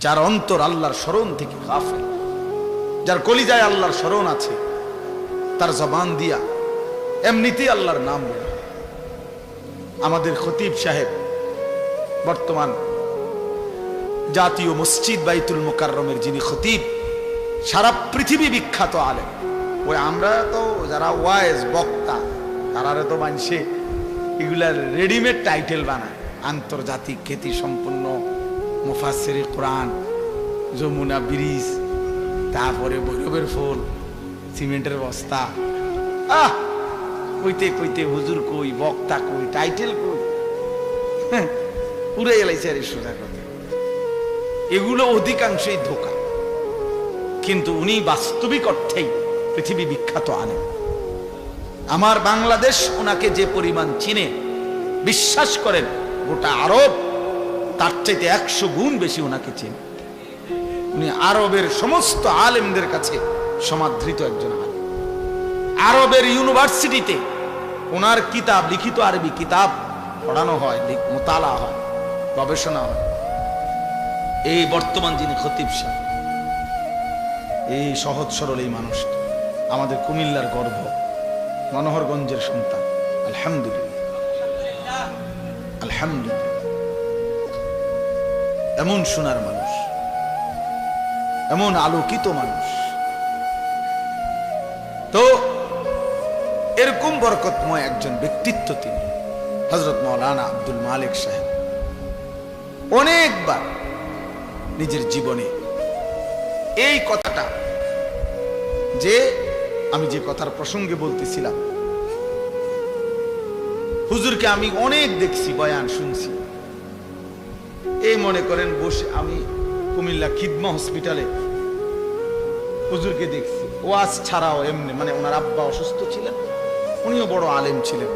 যার অন্তর আল্লাহর স্মরণ থেকে গাফেল, যার কলিজায় আল্লাহর স্মরণ আছে, তার জবান দিয়া এমনিতেই আল্লাহর নাম বের হয়। আমাদের খতিব সাহেব বর্তমান জাতীয় মসজিদ বাইতুল মুকাররমের যিনি খতিব, সারা পৃথিবী বিখ্যাত আলেম। ওই আমরা তো যারা ওয়াইজ বক্তা তারা তো মানছে এগুলার রেডিমেড টাইটেল বানায়, আন্তর্জাতিক খ্যাতি সম্পন্ন মুফাসসিরে কোরআন, যমুনা ব্রিজ, তারপরে ভৈরবের ফুল, সিমেন্টের বস্তা, কইতে কইতে হুজুর কই, বক্তা কই, টাইটেল কই, পুরে এলাইছে আর সোজা কথা। এগুলো অধিকাংশই ধোঁকা, কিন্তু উনি বাস্তবিক অর্থেই পৃথিবী বিখ্যাত আলেম। আমার বাংলাদেশ ওনাকে যে পরিমাণ চিনে, বিশ্বাস করেন গোটা আরব তার চাইতে 100 গুণ বেশি ওনাকে চিনে। উনি আরবের সমস্ত আলেমদের কাছে সমাদৃত একজন আলেম। আরবের ইউনিভার্সিটিতে ওনার কিতাব, লিখিত আরবি কিতাব পড়ানো হয়, মোতালা হয়, গবেষণা হয়। এই বর্তমান যিনি খতিব সাহেব, এই সহজ সরল এই মানুষটা আমাদের কুমিল্লার গর্ব, মনোহরগঞ্জের সন্তান। আলহামদুলিল্লাহ, আলহামদুলিল্লাহ, এমন সোনার মানুষ, এমন আলোকিত মানুষ। তো এরকম বরকতময় একজন ব্যক্তিত্ব তিনি হযরত মাওলানা আব্দুল মালিক সাহেব। অনেকবার নিজের জীবনে এই কথাটা, যে আমি যে কথার প্রসঙ্গে বলতেছিলাম, হুজুরকে আমি অনেক দেখছি, বয়ান শুনছি। এই মনে করেন বসে আমি কুমিল্লা খিদমা হসপিটালে হুজুরকে দেখছি, ওয়াজ ছাড়াও এমনি, মানে ওনার আব্বা অসুস্থ ছিলেন, উনিও বড় আলেম ছিলেন।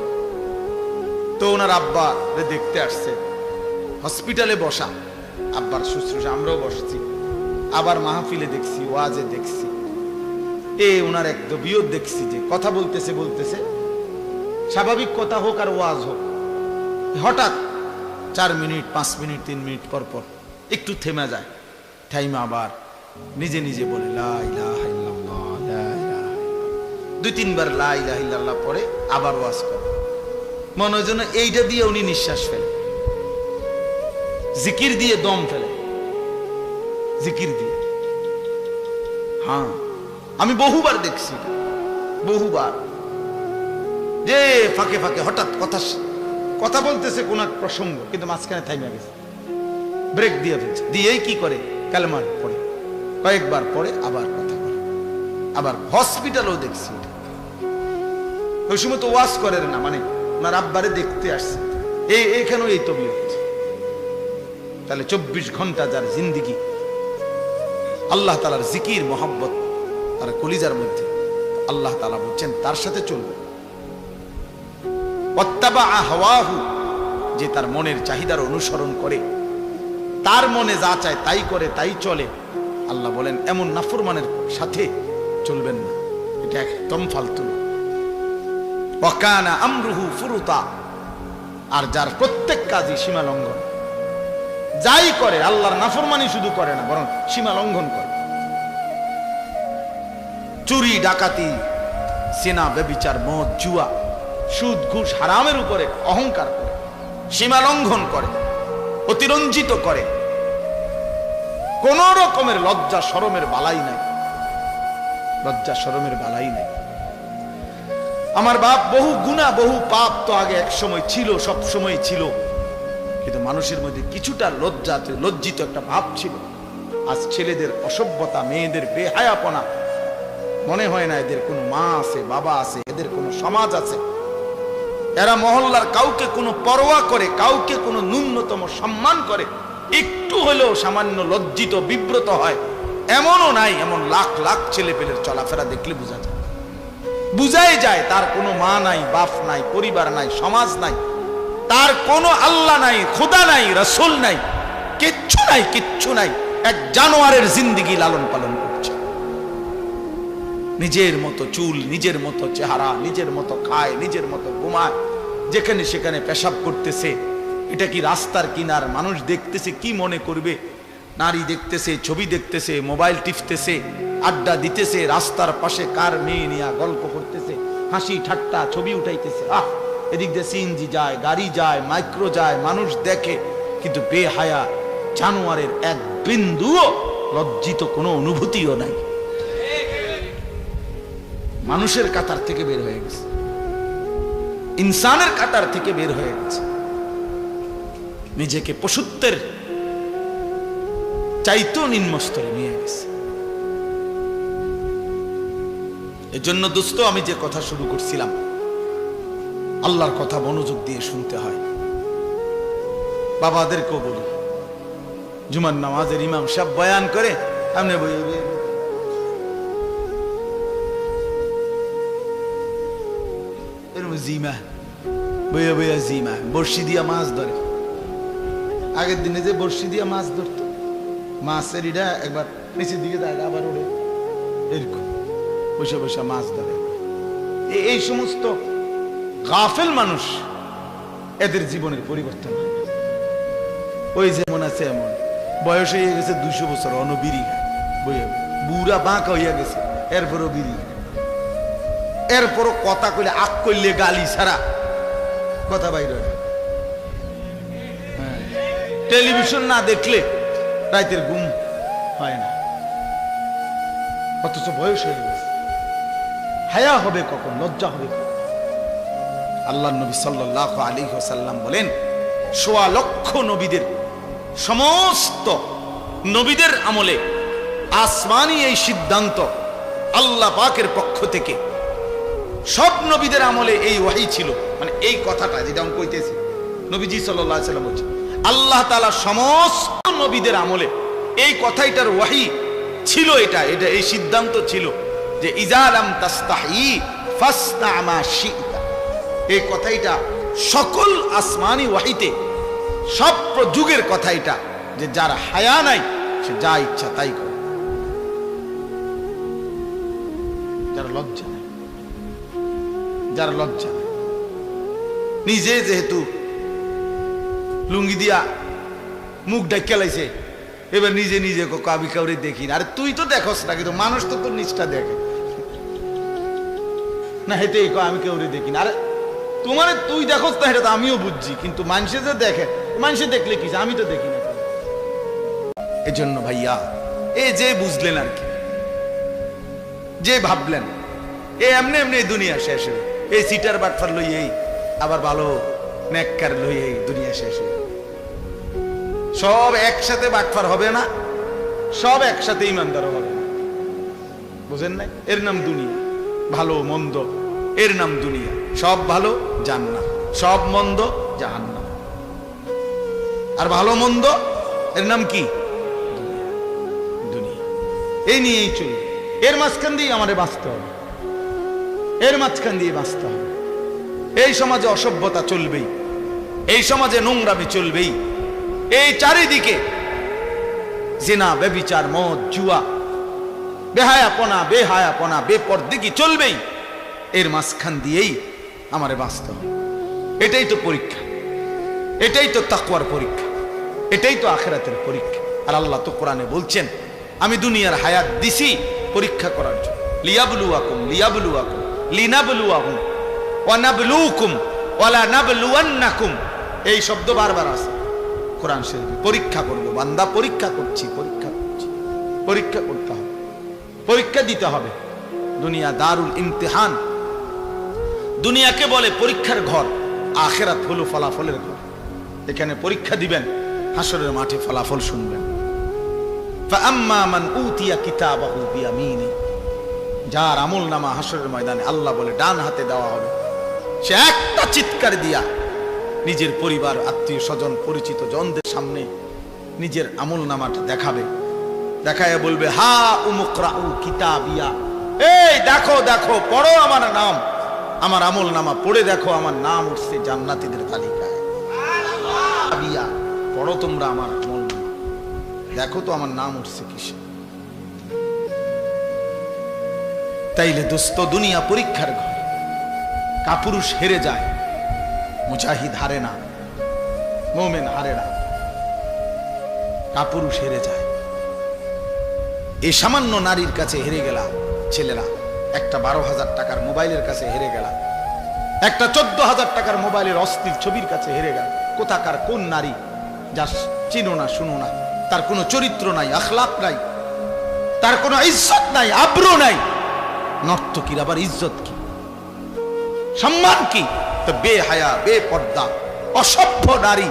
তো ওনার আব্বা দেখতে আসছে, হসপিটালে বসা, আব্বার শুশ্রূষা আমরাও বসছি, আবার মাহফিলে দেখছি, ওয়াজে দেখছি। ওনার এক দবিয়ত দেখছি যে কথা বলতেছে বলতেছে, স্বাভাবিক কথা হোক আর ওয়াজ হোক, হঠাৎ 4 মিনিট 5 মিনিট 3 মিনিট পর পর একটু থেমে যায়, টাইম আবার নিজে নিজে বলে লা ইলাহা ইল্লাল্লাহ, লা ইলাহা ইল্লাল্লাহ, 2-3 বার লা ইলাহা ইল্লাল্লাহ পরে আবার ওয়াজ করে। মনে হয় যেন এইটা দিয়ে উনি নিঃশ্বাস ফেলে, জিকির দিয়ে দম ফেলে, জিকির দিয়ে। হ্যাঁ, আমি বহুবার দেখছি, বহুবার, যে ফাঁকে ফাঁকে হঠাৎ কথা বলতেছে কোন এক প্রসঙ্গ, কিন্তু মাঝখানে থাইমা গেছে, ব্রেক দিয়ে ফেলছে, দিয়েই কি করে কালেমা পড়ে, কয়েকবার পরে আবার কথা বলে। আবার হসপিটালও দেখছি, ওই সময় তো ওয়াজ করে না, মানে ওনার আব্বারে দেখতে আসছে, এইখানেও এই তবিয়ত। তাহলে 24 ঘন্টা যার জিন্দিগি আল্লাহ তাআলার জিকির মোহাব্বত তার কলিজার মধ্যে, আল্লাহ তাআলা বলছেন তার সাথে চলবে। ওয়াত্তাবা হাওয়াহু, যে তার মনের চাহিদার অনুসরণ করে, তার মনে যা চায় তাই করে, তাই চলে, আল্লাহ বলেন এমন নাফরমানের সাথে চলবেন না, এটা একদম ফালতু। ওয়া কানা আমরুহু ফুরুতা, আর যার প্রত্যেক কাজই সীমা লঙ্ঘন, যাই করে আল্লাহর নাফরমানি শুধু করে না, বরং সীমা লঙ্ঘন করে। চুরি ডাকাতি, সিনা ব্যভিচার, মদ জুয়া, সুদ ঘুষ হারামের উপরে অহংকার করে, সীমা লঙ্ঘন করে, অতিরঞ্জিত করে, কোন রকমের লজ্জা শরমের বালাই নাই। লজ্জা শরমের বালাই নেই। আমার বাপ বহু গুনাহ বহু পাপ তো আগে এক সময় ছিল, সব সময় ছিল, কিন্তু মানুষের মধ্যে কিছুটা লজ্জিত একটা ভাব ছিল। আজ ছেলেদের অসভ্যতা, মেয়েদের বেহায়াপনা, মনে হয় না এদের কোনো মা আছে, বাবা আছে, এদের কোনো সমাজ আছে। এরা মহল্লার কাউকে কোনো পরোয়া করে, কাউকে কোনো ন্যূনতম সম্মান করে, একটু হলেও সামান্য লজ্জিত বিব্রত হয় এমনও নাই। এমন লাখ লাখ ছেলে পেলের চলাফেরা দেখলে বুঝাই যায় তার কোনো মা নাই, বাপ নাই, পরিবার নাই, সমাজ নাই, তার কোনো আল্লাহ নাই, খোদা নাই, রাসূল নাই, কিচ্ছু নাই, কিচ্ছু নাই। এক জানোয়ারের জিন্দেগি লালন পালন করছে। নিজের মতো চুল, নিজের মতো চেহারা, নিজের মতো খায়, নিজের মতো ঘুমায়, যেখানে সেখানে পেশাব করতেছে। এটা কি রাস্তার কিনার? মানুষ দেখতেছে, কি মনে করবে? নারী দেখতেছে, ছবি দেখতেছে, মোবাইল টিপতেছে, আড্ডা দিতেছে, রাস্তার পাশে কার মেয়ে নিয়ে গল্প করতেছে, হাসি ঠাট্টা ছবি উঠাইতেছে। এদিক দিয়ে সিএনজি যায়, গাড়ি যায়, মাইক্রো যায়, মানুষ দেখে, কিন্তু বেহায়া জানোয়ারের এক বিন্দুও লজ্জিত কোনো অনুভূতিও নাই। মানুষের কাতার থেকে বের হয়ে গেছে, ইনসানের কাতার থেকে বের হয়ে গেছে, নিজেকে পশুত্বের চাইতেও নিম্ন স্তরে নিয়ে গেছে। এজন্য দোস্ত, আমি যে কথা শুরু করছিলাম, আল্লাহর কথা মনোযোগ দিয়ে শুনতে হয়। বাবাদেরকেও বলি, জুমার নামাজের ইমাম সাহেব বয়ান করে, আপনি জিমা বইয়া বইয়া জিমা বর্ষি দিয়া মাছ ধরে। আগের দিনে যে বর্ষি দিয়া মাছ ধরতো, মাছের ইটা একবার নিচের দিকে যায়, আবার ওড়ে, এরকম বসে বসে মাছ ধরে। এই সমস্ত গাফেল মানুষ, এদের জীবনের পরিবর্তন হয় না। ওই যেমন আছে এমন, বয়স হয়ে গেছে 200 বছর, অনবিরি বইয়া বুড়া বাঁকা হইয়া গেছে, এরপরও বিড়ি, এরপরও কথা কইলে আক করলে গালি ছাড়া কথা বাইরে। টেলিভিশন না দেখলে রাতের ঘুম হয় না, অথচ বয়স হয়ে গেছে। হায়া হবে কখন? লজ্জা হবে কখন? আল্লাহর নবী সাল্লাল্লাহু আলাইহি ওয়াসাল্লাম বলেন, 1.25 লক্ষ নবীদের, সমস্ত নবীদের আমলে আসমানি এই সিদ্ধান্ত আল্লাহ পাকের পক্ষ থেকে, সব নবীদের আমলে এই ওয়াহী ছিল। মানে এই কথাটা যেটা আমি কইতেছি, নবীজি সাল্লাল্লাহু আলাইহি ওয়াসাল্লাম বলছেন, আল্লাহ তাআলা সমস্ত নবীদের আমলে এই কথাটার ওয়াহী ছিল। এটা এই সিদ্ধান্ত ছিল যে ইজা লাম তাস্তাহি ফাসনা মা শি'তা। এই কথাটা সকল আসমানি ওয়াহীতে, সব যুগের কথা এটা, যে যার হায়া নাই সে যা ইচ্ছা তাই করে, যার লজ্জা নাই, যার লজ্জা নাই। নিজে যেহেতু লুঙ্গি দিয়া মুখ ডাক্কা লাইছে, এবার নিজে নিজে আমি কাউরে দেখি না। আরে তুই তো দেখোস না, কিন্তু মানুষ তো তোর নিচটা দেখে না, হেঁটে আমি কাউরে দেখি না। আরে তোমার তুই দেখোস না, এটা তো আমিও বুঝছি, কিন্তু মানুষে যে দেখে, মানুষে দেখলে কি, আমি তো দেখি না। এজন্য ভাইয়া, এ যে বুঝলেন আর কি, যে ভাবলেন এমনি এমনি দুনিয়া শেষ হবে, এই সিটার বাটফার লইয়েই আবার ভালো নেককার লইয়েই দুনিয়া শেষ হবে। সব একসাথে বাটফার হবে না, সব একসাথে ইমানদার হবে না, বুঝেন না? এর নাম দুনিয়া। ভালো মন্দ এর নাম দুনিয়া। সব ভালো জান্নাত, সব মন্দ জাহান্নাম। আর ভালো মন্দ এর নাম কি? দুনিয়া। এই নিয়েই চলি, এর মাঝখান দিয়ে আমাদের বাঁচতে হবে, এর মাঝখান দিয়ে বাঁচতে হবে। এই সমাজে অসভ্যতা চলবেই, এই সমাজে নোংরামি চলবেই, এই চারিদিকে জিনা, ব্যভিচার, মদ, জুয়া, বেহায়াপনা, বেপরদিকি চলবেই। এর মাঝখান দিয়েই আমারে বাঁচতে হবে। এটাই তো পরীক্ষা, এটাই তো তাকওয়ার পরীক্ষা, এটাই তো আখিরাতের পরীক্ষা। আর আল্লাহ তো কোরআনে বলছেন, আমি দুনিয়ার হায়াত দিছি পরীক্ষা করার জন্য। লিয়াবলুয়াকুম লিনাবলুয়াহুম ওয়া নাবলুকুম ওয়ালা নাবলুয়ান্নাকুম, এই শব্দ বারবার আছে কোরআন শরীফে। পরীক্ষা করবো বান্দা, পরীক্ষা করছি, পরীক্ষা করছি, পরীক্ষা করতে হবে, পরীক্ষা দিতে হবে। দুনিয়া দারুল ইমতিহান, দুনিয়াকে বলে পরীক্ষার ঘর, আখিরাত হলো ফলাফলের ঘর। এখানে পরীক্ষা দিবেন, হাসরের মাঠে ফলাফল শুনবেন। ফাআম্মা মান উতিয়া কিতাবাহু বিয়ামিনি, যার আমলনামা হাসরের ময়দানে আল্লাহ বলে ডান হাতে দেওয়া হবে, সে একটা চিৎকার দিয়া নিজের পরিবার, আত্মীয় স্বজন, পরিচিত জনদের সামনে নিজের আমলনামাটা দেখাবে। দেখায় বলবে, হা উমুকরাউ কিতাবিয়া, এই দেখো দেখো, পড়ো আমার নাম, আমার আমলনামা পড়ে দেখো, আমার নাম উঠছে জান্নাতীদের তালিকায়। পড়ো তোমরা আমার আমলনামা, দেখো তো আমার নাম উঠছে কিসে। তাইলে দোস্ত, দুনিয়া পরীক্ষার ঘর। কাপুরুষ হেরে যায়, মুজাহিদ হারে না, মোমেন হারে না, কাপুরুষ হেরে যায়। এই সামান্য নারীর কাছে হেরে গেলা ছেলেরা, একটা 12,000 টাকার মোবাইলের কাছে হেরে গেলা, একটা 14,000 টাকার মোবাইলের অস্থির ছবির কাছে হেরে গেল। কোথাকার কোন নারী, যা চিনো না, শুনো না, তার কোনো চরিত্র নাই, আখলাক নাই, তার কোনো ইজ্জত নাই, আব্রু নাই। নর্তকীর আবার ইজ্জত কি, সম্মান কি? তো বেহায়া, বেপর্দা, অসভ্য নারী,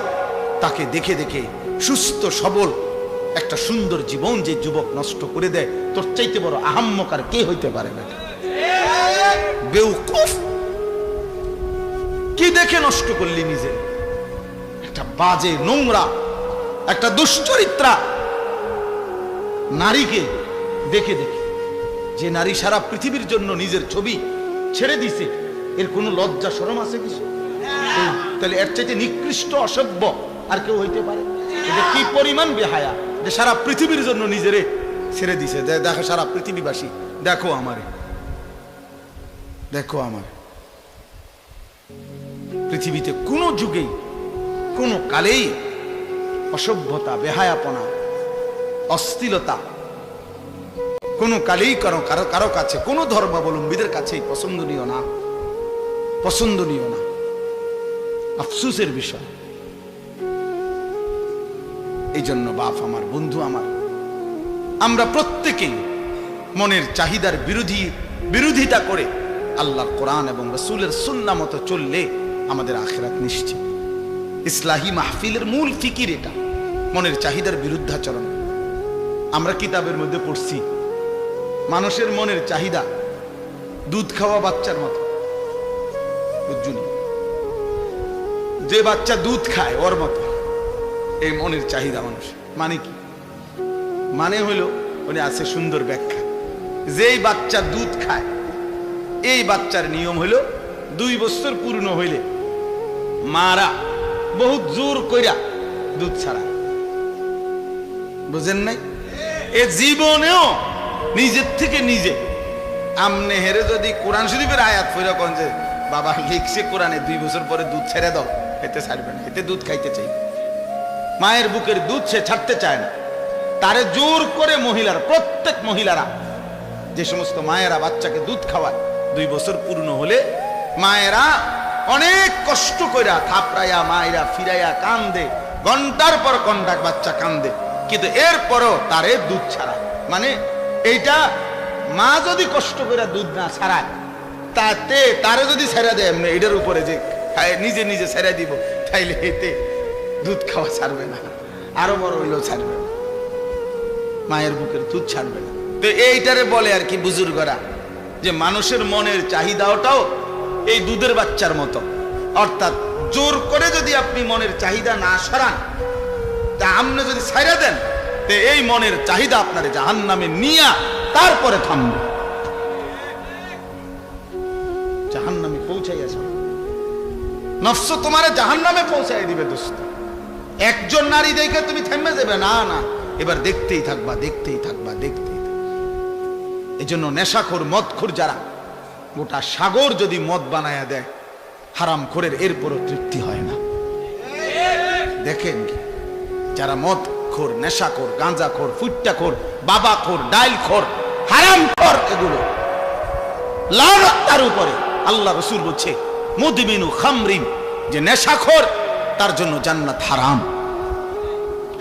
তাকে দেখে দেখে সুস্থ সবল একটা সুন্দর জীবন যে যুবক নষ্ট করে দেয়, তোর চাইতে বড় আহাম্মক আর কে হইতে পারে না? বেউকুফ, কি দেখে নষ্ট করলি নিজে? একটা বাজে, নোংরা, একটা দুশ্চরিত্রা নারীকে দেখে দেখে, যে নারী সারা পৃথিবীর জন্য নিজের ছবি ছেড়ে দিছে, এর কোনো লজ্জা শরম আছে কিছু? তাহলে এর চাইতে নিকৃষ্ট, অসভ্য আর কেউ হইতে পারে? এটা কি পরিমাণ বেহায়া, যে সারা পৃথিবীর জন্য নিজেরে ছেড়ে দিছে। দেখো সারা পৃথিবীবাসী, দেখো আমারে, দেখো আমার। পৃথিবীতে কোনো যুগেই, কোনো কালেই অসভ্যতা, বেহায়াপনা, অশ্লীলতা কোনো কালেই কারো কাছে, কোনো ধর্মাবলম্বীদের কাছেই পছন্দনীয় না, পছন্দনীয় না। আফসোসের বিষয়। এই জন্য বাপ আমার, বন্ধু আমার, আমরা প্রত্যেকেই মনের চাহিদার বিরোধিতা করে আল্লাহর কোরআন এবং রাসূলের সুন্নাহ মতো চললে আমাদের আখিরাত নিশ্চিত। ইসলাহি মাহফিলের মূল ফিকির এটা, মনের চাহিদার বিরুদ্ধাচরণ। আমরা কিতাবের মধ্যে পড়ছি, মানুষের মনের চাহিদা দুধ খাওয়া বাচ্চার মতো। বুঝুন, যে বাচ্চা দুধ খায় ওর মতো এই মনের চাহিদা মানুষ। মানে কি? মানে হইল, উনি আছে সুন্দর ব্যাখ্যা, যেই বাচ্চা দুধ খায়, এই বাচ্চার নিয়ম হইল 2 বছর পূর্ণ হইলে মারা বহুত জোর কইরা দুধ ছাড়া। বুঝেন নাই? এ জীবনেও নিজের থেকে নিজে আমনে হেরে যদি কোরআন শরীফের আয়াত পড়া কোন যে বাবা লিখছে কোরআনে 2 বছর পরে দুধ ছেড়ে দাও, এতে ছাড়বে না, এতে দুধ খাইতে চাই। মায়ের বুকের দুধ সে ছাড়তে চায় না, তারে জোর করে মহিলারা, প্রত্যেক মহিলারা, যে সমস্ত মায়েরা বাচ্চাকে দুধ খাওয়ায়, 2 বছর পূর্ণ হলে মায়েরা অনেক কষ্ট কইরা থাপড়াইয়া, মায়েরা ফিরাইয়া কান্দে, ঘন্টার পর ঘন্টা বাচ্চা কান্দে, কিন্তু এরপরও তারে দুধ ছাড়া। মানে এইটা মা যদি কষ্ট করে দুধ না ছাড়ায়, তাতে তারে যদি ছেড়ে দেয় এমনি এটার উপরে যে নিজে নিজে ছেড়ে দিব, তাইলে এতে দুধ খাওয়া ছাড়বে না, আরো বড় হইলেও ছাড়বে না, মায়ের বুকের দুধ ছাড়বে না। তো এইটারে বলে আর কি বুজুর্গরা, যে মানুষের মনের চাহিদাটাও এই দুধের বাচ্চার মতো। অর্থাৎ জোর করে যদি আপনি মনের চাহিদা না সরান, তা আপনি যদি ছাইড়া দেন, তো এই মনের চাহিদা আপনার জাহান্নামে নিয়া তারপরে থামবে, জাহান্নামে পৌঁছাইয়াছে। নফস তোমারে জাহান্নামে পৌঁছাই দিবে দোস্ত। একজন নারী দেখে তুমি থেমে যাবে না, না, এবার দেখতেই থাকবা, দেখতেই থাকবা, দেখতেই থাকবা। এই জন্য নেশাখোর, মদখোর যারা, গোটা সাগর যদি মদ বানায়া দেয় হারামখোরের, এরপরও তৃপ্তি হয় না। দেখেন কি, যারা মদখোর, নেশাখোর, গাঁজাখোর, ফুট্টাখোর, বাবাখোর, ডাইলখোর, হারামখোর, এগুলো লানত তার উপরে। আল্লাহ রাসূল বলছে, মুদমিনু খামরিন, যে নেশাখোর তার জন্য জান্নাত হারাম,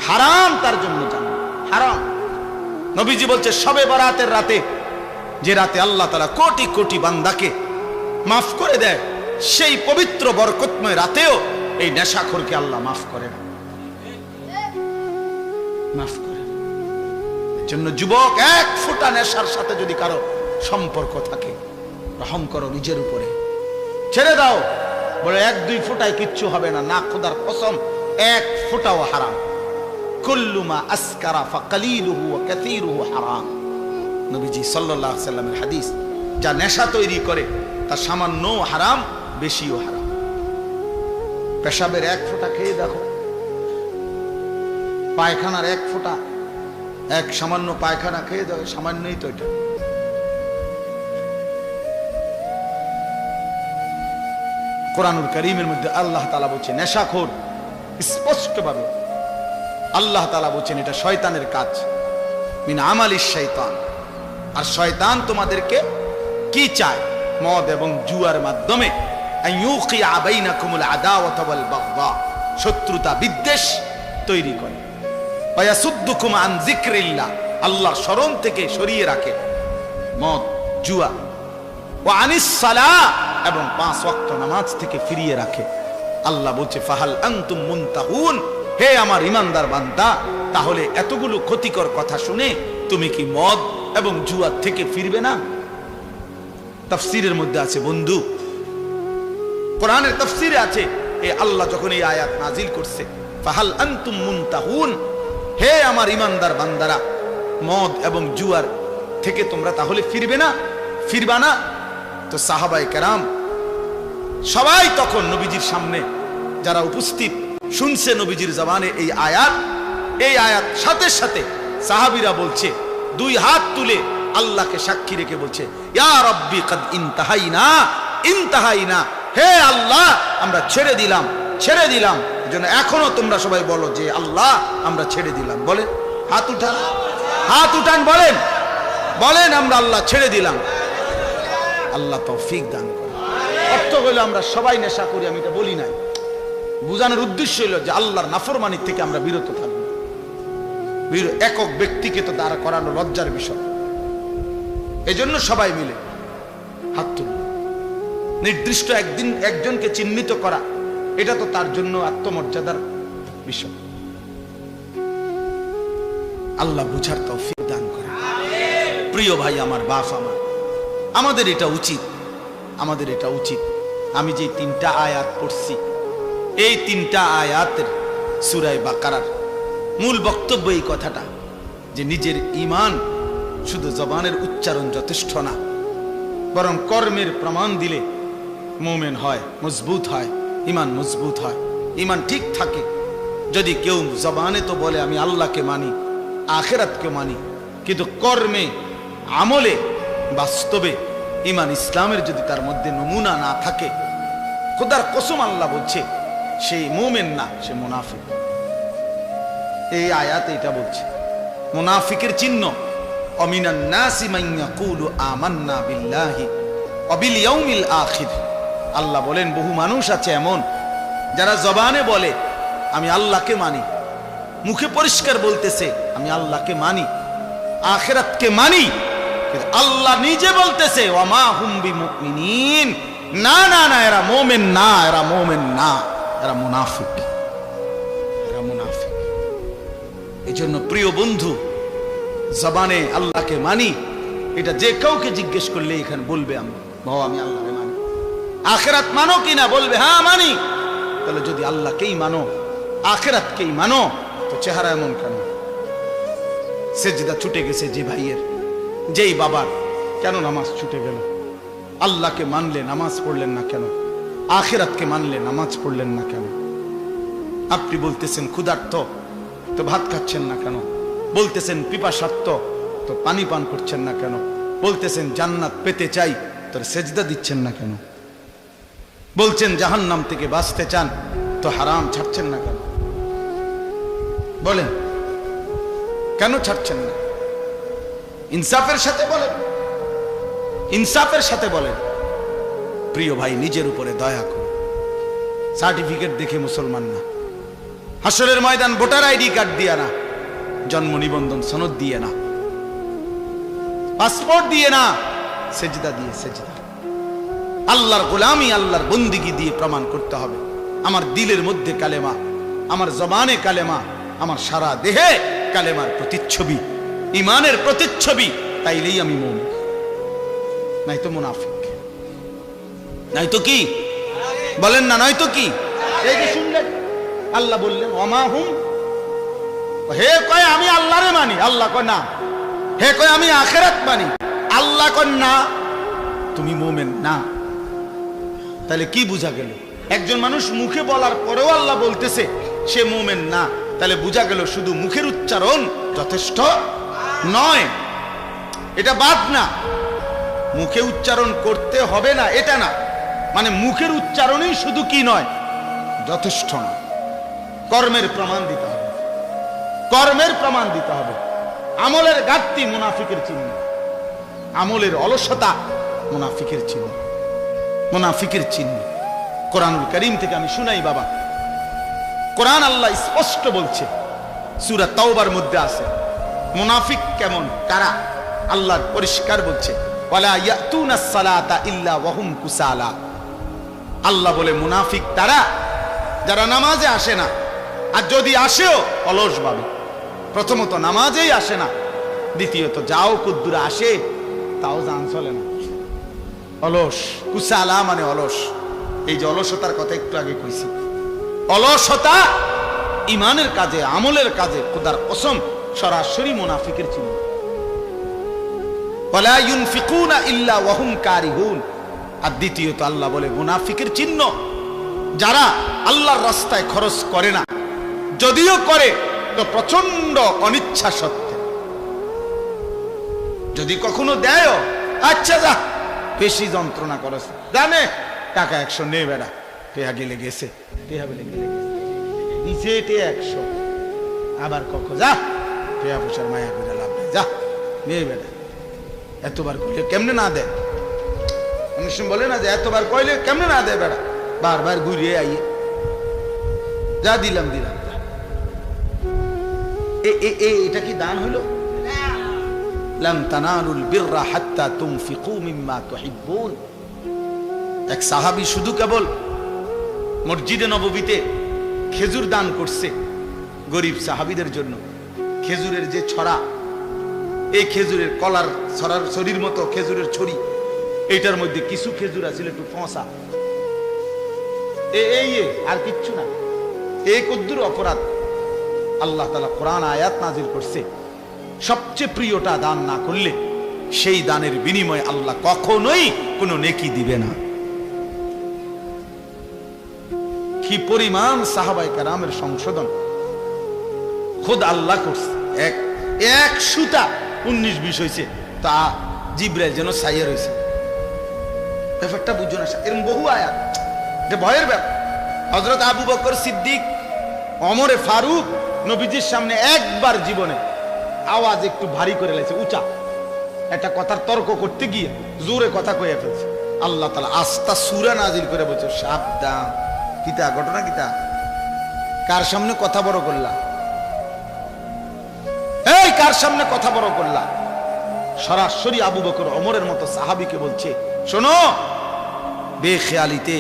হারাম, তার জন্য জান্নাত হারাম। নবীজি বলছে, শবে বরাতের রাতে যে রাতে আল্লাহ তাআলা কোটি কোটি বান্দাকে মাফ করে দেয়, সেই পবিত্র বরকতময় রাতেও এই নেশাখোরকে আল্লাহ মাফ করে না, মাফ করে। এর জন্য যুবক, এক ফোঁটা নেশার সাথে যদি কারো সম্পর্ক থাকে, রহম করো নিজের উপরে, ছেড়ে দাও। বলে এক দুই ফোঁটায় কিচ্ছু হবে না, না, খোদার কসম, এক ফোঁটাও হারাম। কুল্লু মা আসকারা ফাকালিলুহু ওয়া কাসীরুহু হারাম। নবীজি সাল্লাল্লাহু আলাইহি সাল্লামের হাদিস, যা নেশা তৈরি করে তা সামান্যও হারাম, বেশিও হারাম। পেশাবের এক ফোঁটা খেয়ে দেখো, পায়খানার এক ফোঁটা, এক সামান্য পায়খানা খেয়ে দেখো, সামান্যই তো এটা। কোরআনুল কারীমের মধ্যে আল্লাহ তাআলা বলছেন নেশাখোর, স্পষ্টভাবে আল্লাহ তাআলা বলছেন এটা শয়তানের কাজ, মিন আমালিশ শয়তান। আর শয়তান তোমাদেরকে কি চায়? মদ এবং জুয়ার মাধ্যমে আইয়ুকিয়া বাইনাকুমুল আদাওয়াতা ওয়াল বাগদা, শত্রুতা বিদ্বেষ তৈরি করে। ওয়ায়াসুদ্দুকুম আন যিকরিল্লাহ, আল্লাহর স্মরণ থেকে সরিয়ে রাখে মদ জুয়া। ওয়া আনিস সালাহ, এবং 5 ওয়াক্ত নামাজ থেকে ফিরিয়ে রাখে। আল্লাহ বলছে ফাহাল আনতুম মুনতাহুন, হে আমার ইমানদার বান্দা, তাহলে এতগুলো ক্ষতিকর কথা শুনে তুমি কি মদ এবং জুয়া থেকে ফিরবে না? তাফসীরের মধ্যে আছে বন্ধু, কোরআনের তাফসীরে আছে, এই আল্লাহ যখন এই আয়াত নাজিল করছে, ফাহাল আনতুম মুনতাহুন, হে আমার ইমানদার বান্দারা, মদ এবং জুয়ার থেকে তোমরা তাহলে ফিরবে না, ফিরবা না? তো সাহাবায়ে কেরাম সবাই তখন নবীজির সামনে যারা উপস্থিত শুনছে নবীজির জবানে এই আয়াত, সাথে সাথে সাহাবীরা বলছে, দুই হাত তুলে আল্লাহকে সাক্ষী রেখে বলছে, ইয়া রাব্বি কাদ ইনতাহাইনা, হে আল্লাহ আমরা ছেড়ে দিলাম, ছেড়ে দিলাম। এজন্য এখনো তোমরা সবাই বলো যে আল্লাহ আমরা ছেড়ে দিলাম। বলেন, হাত উঠান, হাত উঠান, বলেন, বলেন আমরা আল্লাহ ছেড়ে দিলাম। আল্লাহ তৌফিক দান করে। অর্থ হলো আমরা সবাই নেশা করি, আমি এটা বলি নাই, বুঝানোর উদ্দেশ্য হলো যে আল্লাহর নাফরমানির থেকে আমরা বিরত থাকবো। একক ব্যক্তিকে তো দাঁড়া করানো লজ্জার বিষয়, এজন্য সবাই মিলে হাত তুলব। নির্দিষ্ট একদিন একজনকে চিহ্নিত করা, এটা তো তার জন্য আত্মমর্যাদার বিষয়। আল্লাহ বুঝার তৌফিক দান করে। প্রিয় ভাই আমার, বাপ আমার, আমাদের এটা উচিত, আমাদের এটা উচিত। আমি যে 3টা আয়াত পড়ছি, এই 3টা আয়াতের সূরা বাকারার মূল বক্তব্য এই কথাটা যে নিজের ঈমান শুধু জবানের উচ্চারণ যথেষ্ট না, বরং কর্মের প্রমাণ দিলে মুমিন হয়, মজবুত হয়, ঈমান মজবুত হয়, ঈমান ঠিক থাকে। যদি কেউ জবানে তো বলে আমি আল্লাহকে মানি, আখিরাতকে মানি, কিন্তু কর্মে আমলে বাস্তবে ঈমান ইসলামের যদি তার মধ্যে নমুনা না থাকে, খোদার কসম আল্লাহ বলছে সেই মুমিন না, সে মুনাফিক। এই আয়াতে এটা বলছে মুনাফিকের চিহ্ন, অমিনান নাসি মান ইয়াকুলু আমান্না বিল্লাহি ওয়া বিল ইয়াউমিল আখির। আল্লাহ বলেন বহু মানুষ আছে এমন যারা জবানে বলে আমি আল্লাহকে মানি, মুখে পরিষ্কার বলতেছে আমি আল্লাহকে মানি, আখিরাতকে মানি, কিন্তু আল্লাহ নিজে বলতেছে ওয়া মা হুম বিমুমিনিন, না না না, এরা মুমিন না, এরা মুমিন না, এরা মুনাফিক, এরা মুনাফিক। এজন্য প্রিয় বন্ধু, জবানে আল্লাহকে মানি, এটা যে কাউকে জিজ্ঞেস করলে এখানে বলবে আমি আল্লাহকে মানি। আখিরাত মানো কিনা? বলবে হ্যাঁ মানি। তাহলে যদি আল্লাহকেই মানো, আখিরাতকেই মানো, তো চেহারা এমন কেন? সেজদা ছুটে গেছে যে ভাইয়ের, যেই বাবার, কেন নামাজ ছুটে গেল? আল্লাহকে মানলে নামাজ পড়লেন না কেন? আখিরাতকে মানলে নামাজ পড়লেন না কেন? আপনি বলতেছেন ক্ষুধার্ত, তো ভাত খাচ্ছেন না কেন? বলতেছেন পিপাসার্ত, তো পানি পান করছেন না কেন? বলতেছেন জান্নাত পেতে চাই, তো সেজদা দিচ্ছেন না কেন? বলছেন জাহান্নাম থেকে বাঁচতে চান, তো হারাম ছাড়ছেন না কেন? বলেন কেন ছাড়ছেন না? ইনসাফের সাথে বলেন, ইনসাফের সাথে বলেন। প্রিয় ভাই, নিজের উপরে দয়া করুন। সার্টিফিকেট দেখে মুসলমান না, হাসরের ময়দান ভোটার আইডি কার্ড দিয়ে না, জন্ম নিবন্ধন সনদ দিয়ে না, পাসপোর্ট দিয়ে না, সেজদা দিয়ে সেজদা। আল্লাহর গোলামি, আল্লাহর বন্দিগি দিয়ে প্রমাণ করতে হবে আমার দিলের মধ্যে কালেমা, আমার জবানে কালেমা, আমার সারা দেহে কালেমার প্রতিচ্ছবি, ইমানের প্রতিচ্ছবি, তাইলেই আমি মুমিন, নাই তো মুনাফিক। নাই তো কি বলেন না, নয় তো কি? এই যে শুনলেন আল্লাহ বললেন ওমা হুম, হে কয় আমি আল্লাহরে মানি, আল্লাহ কয় না। হে কয় আমি আখিরাত মানি, আল্লাহ কয় না। তুমি মুমিন না। তাহলে কি বুঝা গেল? একজন মানুষ মুখে বলার পরেও আল্লাহ বলতেছে সে মুমিন না, তাহলে বুঝা গেল শুধু মুখের উচ্চারণ যথেষ্ট নয়। এটা বাদ না, মুখে উচ্চারণ করতে হবে না এটা না, মানে মুখের উচ্চারণই শুধু কি নয়, যথেষ্ট না। কর্মের প্রমাণ দিতে হবে, কর্মের প্রমাণ দিতে হবে। আমলের ঘাটতি মুনাফিকের চিহ্ন, আমলের অলসতা মুনাফিকের চিহ্ন, মুনাফিকের চিহ্ন। কোরআনুল কারীম থেকে আমি শুনাই বাবা, কোরআন আল্লাহ স্পষ্ট বলছে, সূরা তাওবার মধ্যে আছে মুনাফিক কেমন, কারা, আল্লাহ পরিষ্কার বলছে ওয়ালা ইয়াতুনাস সালাতা ইল্লা ওয়া হুম কুসালা। আল্লাহ বলে মুনাফিক তারা যারা নামাজে আসে না, আর যদি আসেও অলস ভাবে। প্রথমত নামাজেই আসে না, দ্বিতীয়ত যাও কুদ্দুরা আসে তাও জান চলে না, অলস। কুসালা মানে অলস। এই যে অলসতার কথা একটু আগে কইছি, অলসতা ইমানের কাজে, আমলের কাজে খোদার কসম সরাসরি মুনাফিকের চিহ্ন। ওয়ালা ইউনফিকুনা ইল্লা ওয়া হুম কারিহুন। আর দ্বিতীয়ত আল্লাহ বলে মুনাফিকের চিহ্ন যারা আল্লাহর রাস্তায় খরচ করে না, যদিও করে তো প্রচন্ড অনিচ্ছা সত্ত্বে। যদি কখনো দেয়, আচ্ছা যা বেশি যন্ত্রণা করেছে, জানে টাকা 100 নে বেড়া, টেহা গেলে গেছে, টেহা বেলে গেলে নিচে টেহা 100, আবার কখন যা টেহা পয়সার মায়া করে লাভ নেই, যা নে বেড়া। এতবার কইলে কেমনে না দেয়? মানুষ বলে না যে এতবার কইলে কেমনে না দেয় বেড়া, বারবার ঘুরিয়ে আইয়ে যা দিলাম দিলাম। এটা কি দান হইল? লান তানালুল বিররা হাত্তা তুনফিকু মিম্মা তুহিব্বুন। এক সাহাবী শুধু কেবল মসজিদে নববীতে খেজুর দান করছে গরিব সাহাবীদের জন্য। খেজুরের যে ছড়া, এই খেজুরের কলার ছড়ার ছড়ির মতো খেজুরের ছড়ি, এইটার মধ্যে কিছু খেজুর আছে একটু ফসা, এই আর কিচ্ছু না। এই কদ্দুর অপরাধ আল্লাহ তাআলা কোরআন আয়াত নাজিল করছে, সবচেয়ে প্রিয়টা দান না করলে সেই দানের বিনিময়ে আল্লাহ কখনোই কোনো নেকি দিবে না। কি পরিমাণ সাহাবায়ে কেরামের সংশোধন খোদ আল্লাহ করছে। এক সুতা 19-20 হয়েছে, তা জিবরাইল যেন সাইয়া রয়েছে। ব্যাপারটা বুঝো না, এরকম বহু আয়াত, এটা ভয়ের ব্যাপার। হযরত আবু বকর সিদ্দিক, ওমরে ফারুক নবীজির সামনে একবার জীবনে আওয়াজ একটু ভারী করে লেছে, উঁচা একটা কথার তর্ক করতে গিয়ে জোরে কথা কইয়া ফেলছে। আল্লাহ তাআলা আস্তা সূরা নাজিল করে বলছে, সাবধান। কিতা ঘটনা কিতা? কার সামনে কথা বড় করলা? এই কার সামনে কথা বড় করলা? সরাসরি আবু বকর ওমরের মতো সাহাবীকে বলছে, শোনো, বেখেয়ালিতে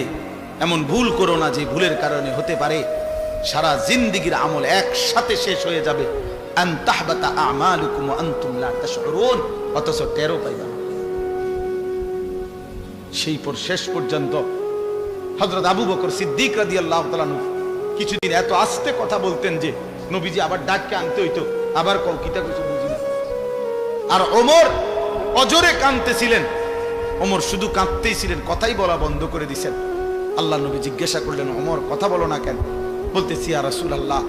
এমন ভুল করো না যে ভুলের কারণে হতে পারে সারা জিন্দেগীর আমল একসাথে শেষ হয়ে যাবে। আন তাহবাতা আমালুকুম ওয়া আনতুম লা তাশউরুন, অথচ টেরও পাইবা। সেই পর শেষ পর্যন্ত হযরত আবু বকর সিদ্দিক রাদিয়াল্লাহু তাআলা কিছুদিন এত আস্তে কথা বলতেন যে নবীজি আবার ডাককে আনতে হইতো, আবার কিতা কিছু বুঝি না। আর ওমর অজরে কাঁদতেছিলেন, ওমর শুধু কাঁদতেই ছিলেন, কথাই বলা বন্ধ করে দিয়েছেন। আল্লাহ নবী জিজ্ঞাসা করলেন, ওমর কথা বলো না কেন? বলতেছি, ইয়া রাসূলুল্লাহ,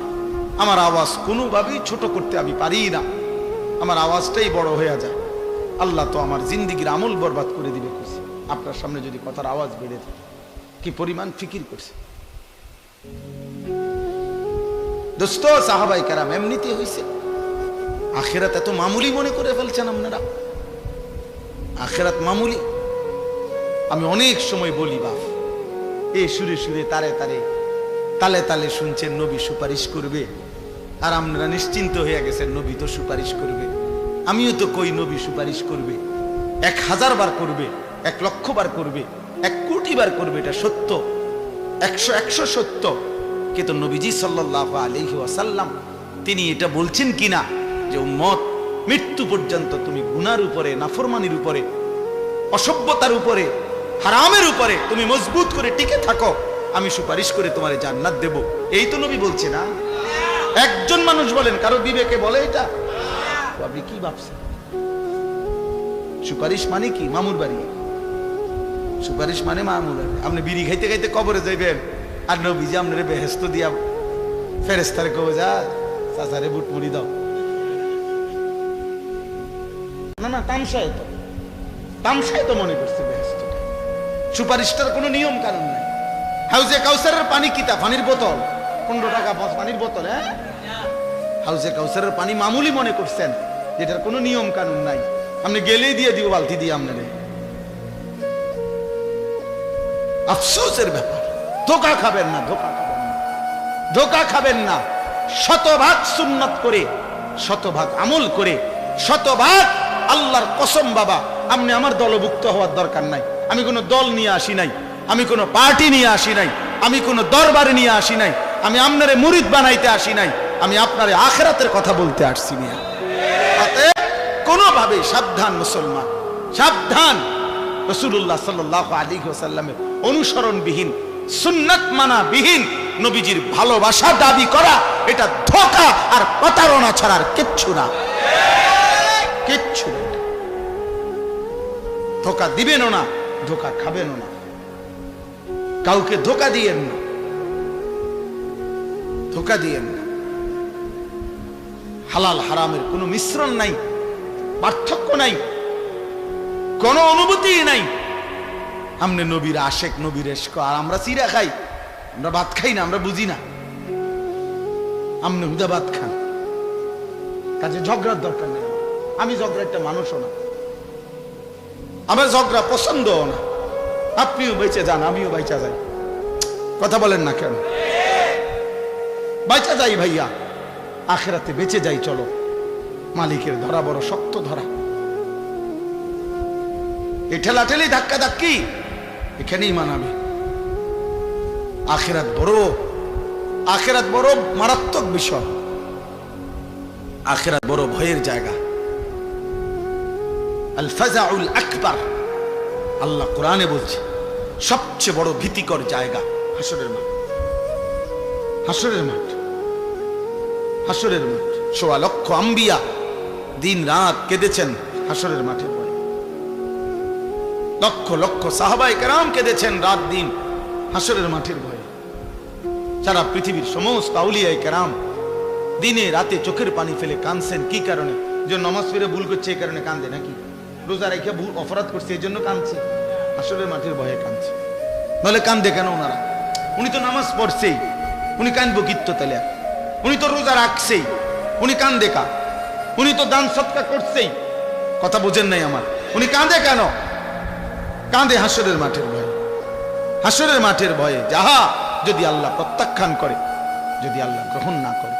আমার আওয়াজ কোনোভাবেই ছোট করতে আমি পারি না, আমার আওয়াজটাই বড় হয়ে যায়। আল্লাহ তো আমার জিন্দেগীর আমল বরবাদ করে দিবে, আপনার সামনে যদি কথার আওয়াজ বেড়ে যায়। কি পরিমাণ ফিকির করছে দোস্ত। সাহাবায়ে কেরাম এমনিতে হইছে, আখিরাত এত মামুলি মনে করে ফেলছেন আপনারা। আখিরাত মামুলি। আমি অনেক সময় বলি, বাপ এই সুরে সুরে তারে তারে তালে তালে শুনছেন নবী সুপারিশ করবে, আর আপনারা নিশ্চিন্ত হয়ে গেছেন নবী তো সুপারিশ করবে। আমিও তো কই নবী সুপারিশ করবে। 1000 বার করবে, 1,00,000 বার করবে, 1 কোটি বার করবে, এটা সত্য, 100 সত্য। কিন্তু নবীজি সাল্লাল্লাহু আলাইহি ওয়াসাল্লাম তিনি এটা বলছেন কিনা যে উম্মত মৃত্যু পর্যন্ত তুমি গুনার উপরে, নাফরমানির উপরে, অসভ্যতার উপরে, হারামের উপরে তুমি মজবুত করে টিকে থাকো, আমি সুপারিশ করে তোমারে জান্নাত দেব। এই তো নবী বলছে না। একজন মানুষ বলেন, কারো বিবেকে বলে এটা? আপনি কি ভাবছেন? সুপারিশ মানে কি? মামুর বাড়ি। সুপারিশ মানে মামুর বাড়ি। আপনি বিড়ি খাইতে খাইতে কবরে যাইবেন, আর নবীজি আপনারে বেহেশত দিয়া ফেরেশতারে কবে, যা চাচারে বুট মুড়ি দাও। না না, তামসায় তো মনে করছে বেহেশতটা। সুপারিশটার কোনো নিয়ম কানুন নাই। হাউজে কাউসারের পানি কিতা? পানির বোতল, 15 টাকা পানির বোতল। হ্যাঁ, হাউজে কাউসারের পানি মামুলি মনে করছেন, যেটার কোনো নিয়ম কানুন নাই। আপনি গেলেই দিয়ে দিব বালতি দিয়ে আপনারে। আফসোসের ব্যাপার। ধোকা খাবেন না, ধোকা খাবেন না, ধোকা খাবেন না। 100% সুন্নাত করে, 100% আমল করে, 100% আল্লাহর কসম বাবা, আপনি আমার দলভুক্ত হওয়ার দরকার নাই। আমি কোনো দল নিয়ে আসি নাই, আমি কোনো পার্টি নিয়ে আসি নাই, আমি কোনো দরবার নিয়ে আসি নাই, আমি আপনারে মুরিদ বানাইতে আসি নাই, আমি আপনারে আখিরাতের কথা বলতে আসছি না। কোনোভাবে সাবধান মুসলমান, সাবধান। রাসূলুল্লাহ সাল্লাল্লাহু আলাইহি ওয়াসাল্লামের অনুসরণবিহীন, সুন্নাত মানা বিহীন নবীজির ভালোবাসা দাবি করা, এটা ধোঁকা আর প্রতারণা ছাড়া আর কিচ্ছু না, কিচ্ছু না। ধোঁকা দিবেনও না, ধোঁকা খাবেনও না, কাউকে ধোঁকা দিয়েন না, ধোঁকা দিয়েন না। হালাল হারামের কোনো মিশ্রণ নাই, পার্থক্য নাই, কোন অনুভূতি নাই। আমনে নবীর আশেক, নবীর এশক, আর আমরা চিরা খাই, আমরা ভাত খাই না, আমরা বুঝি না। আমনে হুদা ভাত খান, কাজে ঝগড়ার দরকার নেই। আমি ঝগড়া একটা মানুষও না, আমার ঝগড়া পছন্দও না। আপনিও বেঁচে যান, আমিও বাইচা যাই। কথা বলেন না কেন? বাইচা যাই ভাইয়া, আখিরাতে বেঁচে যাই। চলো, মালিকের ধরা বড় শক্ত ধরা। এই ঠেলাঠেলি ধাক্কা ধাক্কি এখানেই মানাবে। আখিরাত বড় মারাত্মক বিষয়, আখিরাত বড় ভয়ের জায়গা। আল ফাজাউল আকবার, আল্লাহ কোরআনে বলছে সবচেয়ে বড় ভীতিকর জায়গা হাসরের মাঠ। হাসরের মাঠ, হাসরের মাঠ। 1.25 লক্ষ আম্বিয়া দিন রাত কেঁদেছেন হাসরের মাঠে পড়ে। লক্ষ লক্ষ সাহাবায়ে কেরাম কেঁদেছেন রাত দিন হাসরের মাঠের ভয়ে। সারা পৃথিবীর সমস্ত আউলিয়ায়ে কেরাম দিনে রাতে চোখের পানি ফেলে কাঁদছেন। কি কারণে? যে নামাজ পড়ে ভুল করছে এই কারণে কাঁদে নাকি? রোজা রেখে ভুল অপরাধ করছে এই জন্য কাঁদছে? হাসরের মাঠের ভয়ে কাঁদছে। নাহলে কাঁদে কেন ওনারা? উনি তো নামাজ পড়ছেই, উনি কাঁদবো কিত্ত তাহলে? উনি তো রোজা রাখছেই, উনি কাঁদে কা? উনি তো দান সৎকার করছেই। কথা বুঝেন নাই আমার? উনি কাঁদে কেন? কাঁদে হাসরের মাঠের ভয়ে। হাসরের মাঠের ভয়ে যাহা যদি আল্লাহ প্রত্যাখ্যান করে, যদি আল্লাহ গ্রহণ না করে,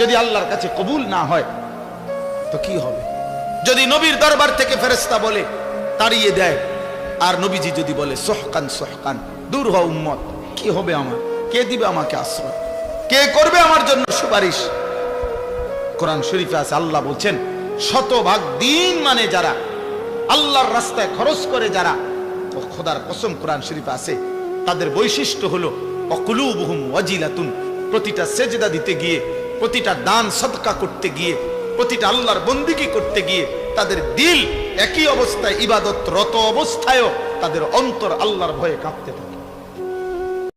যদি আল্লাহর কাছে কবুল না হয়, তো কি হবে? যদি নবীর দরবার থেকে ফেরেশতা বলে তাড়িয়ে দেয়, আর নবীজি যদি বলে সোহকান সোহকান, দূর হও উম্মত, কি হবে আমার? কে দিবে আমাকে আশ্রয়? কে করবে আমার জন্য সুপারিশ? কোরআন শরীফে আছে, আল্লাহ বলছেন 100% দিন মানে যারা আল্লাহর রাস্তায় খরচ করে, যারা, খোদার কসম কোরআন শরীফে আছে, তাদের বৈশিষ্ট্য হলো অকুলুবুহুম ওয়াজিলাতুন। প্রতিটা সেজদা দিতে গিয়ে, প্রতিটা দান সদকা করতে গিয়ে, প্রতিটা আল্লাহর বন্দিগি করতে গিয়ে তাদের দিল একই অবস্থায়, ইবাদতরত অবস্থায়ও তাদের অন্তর আল্লাহর ভয়ে কাঁপতে থাকে।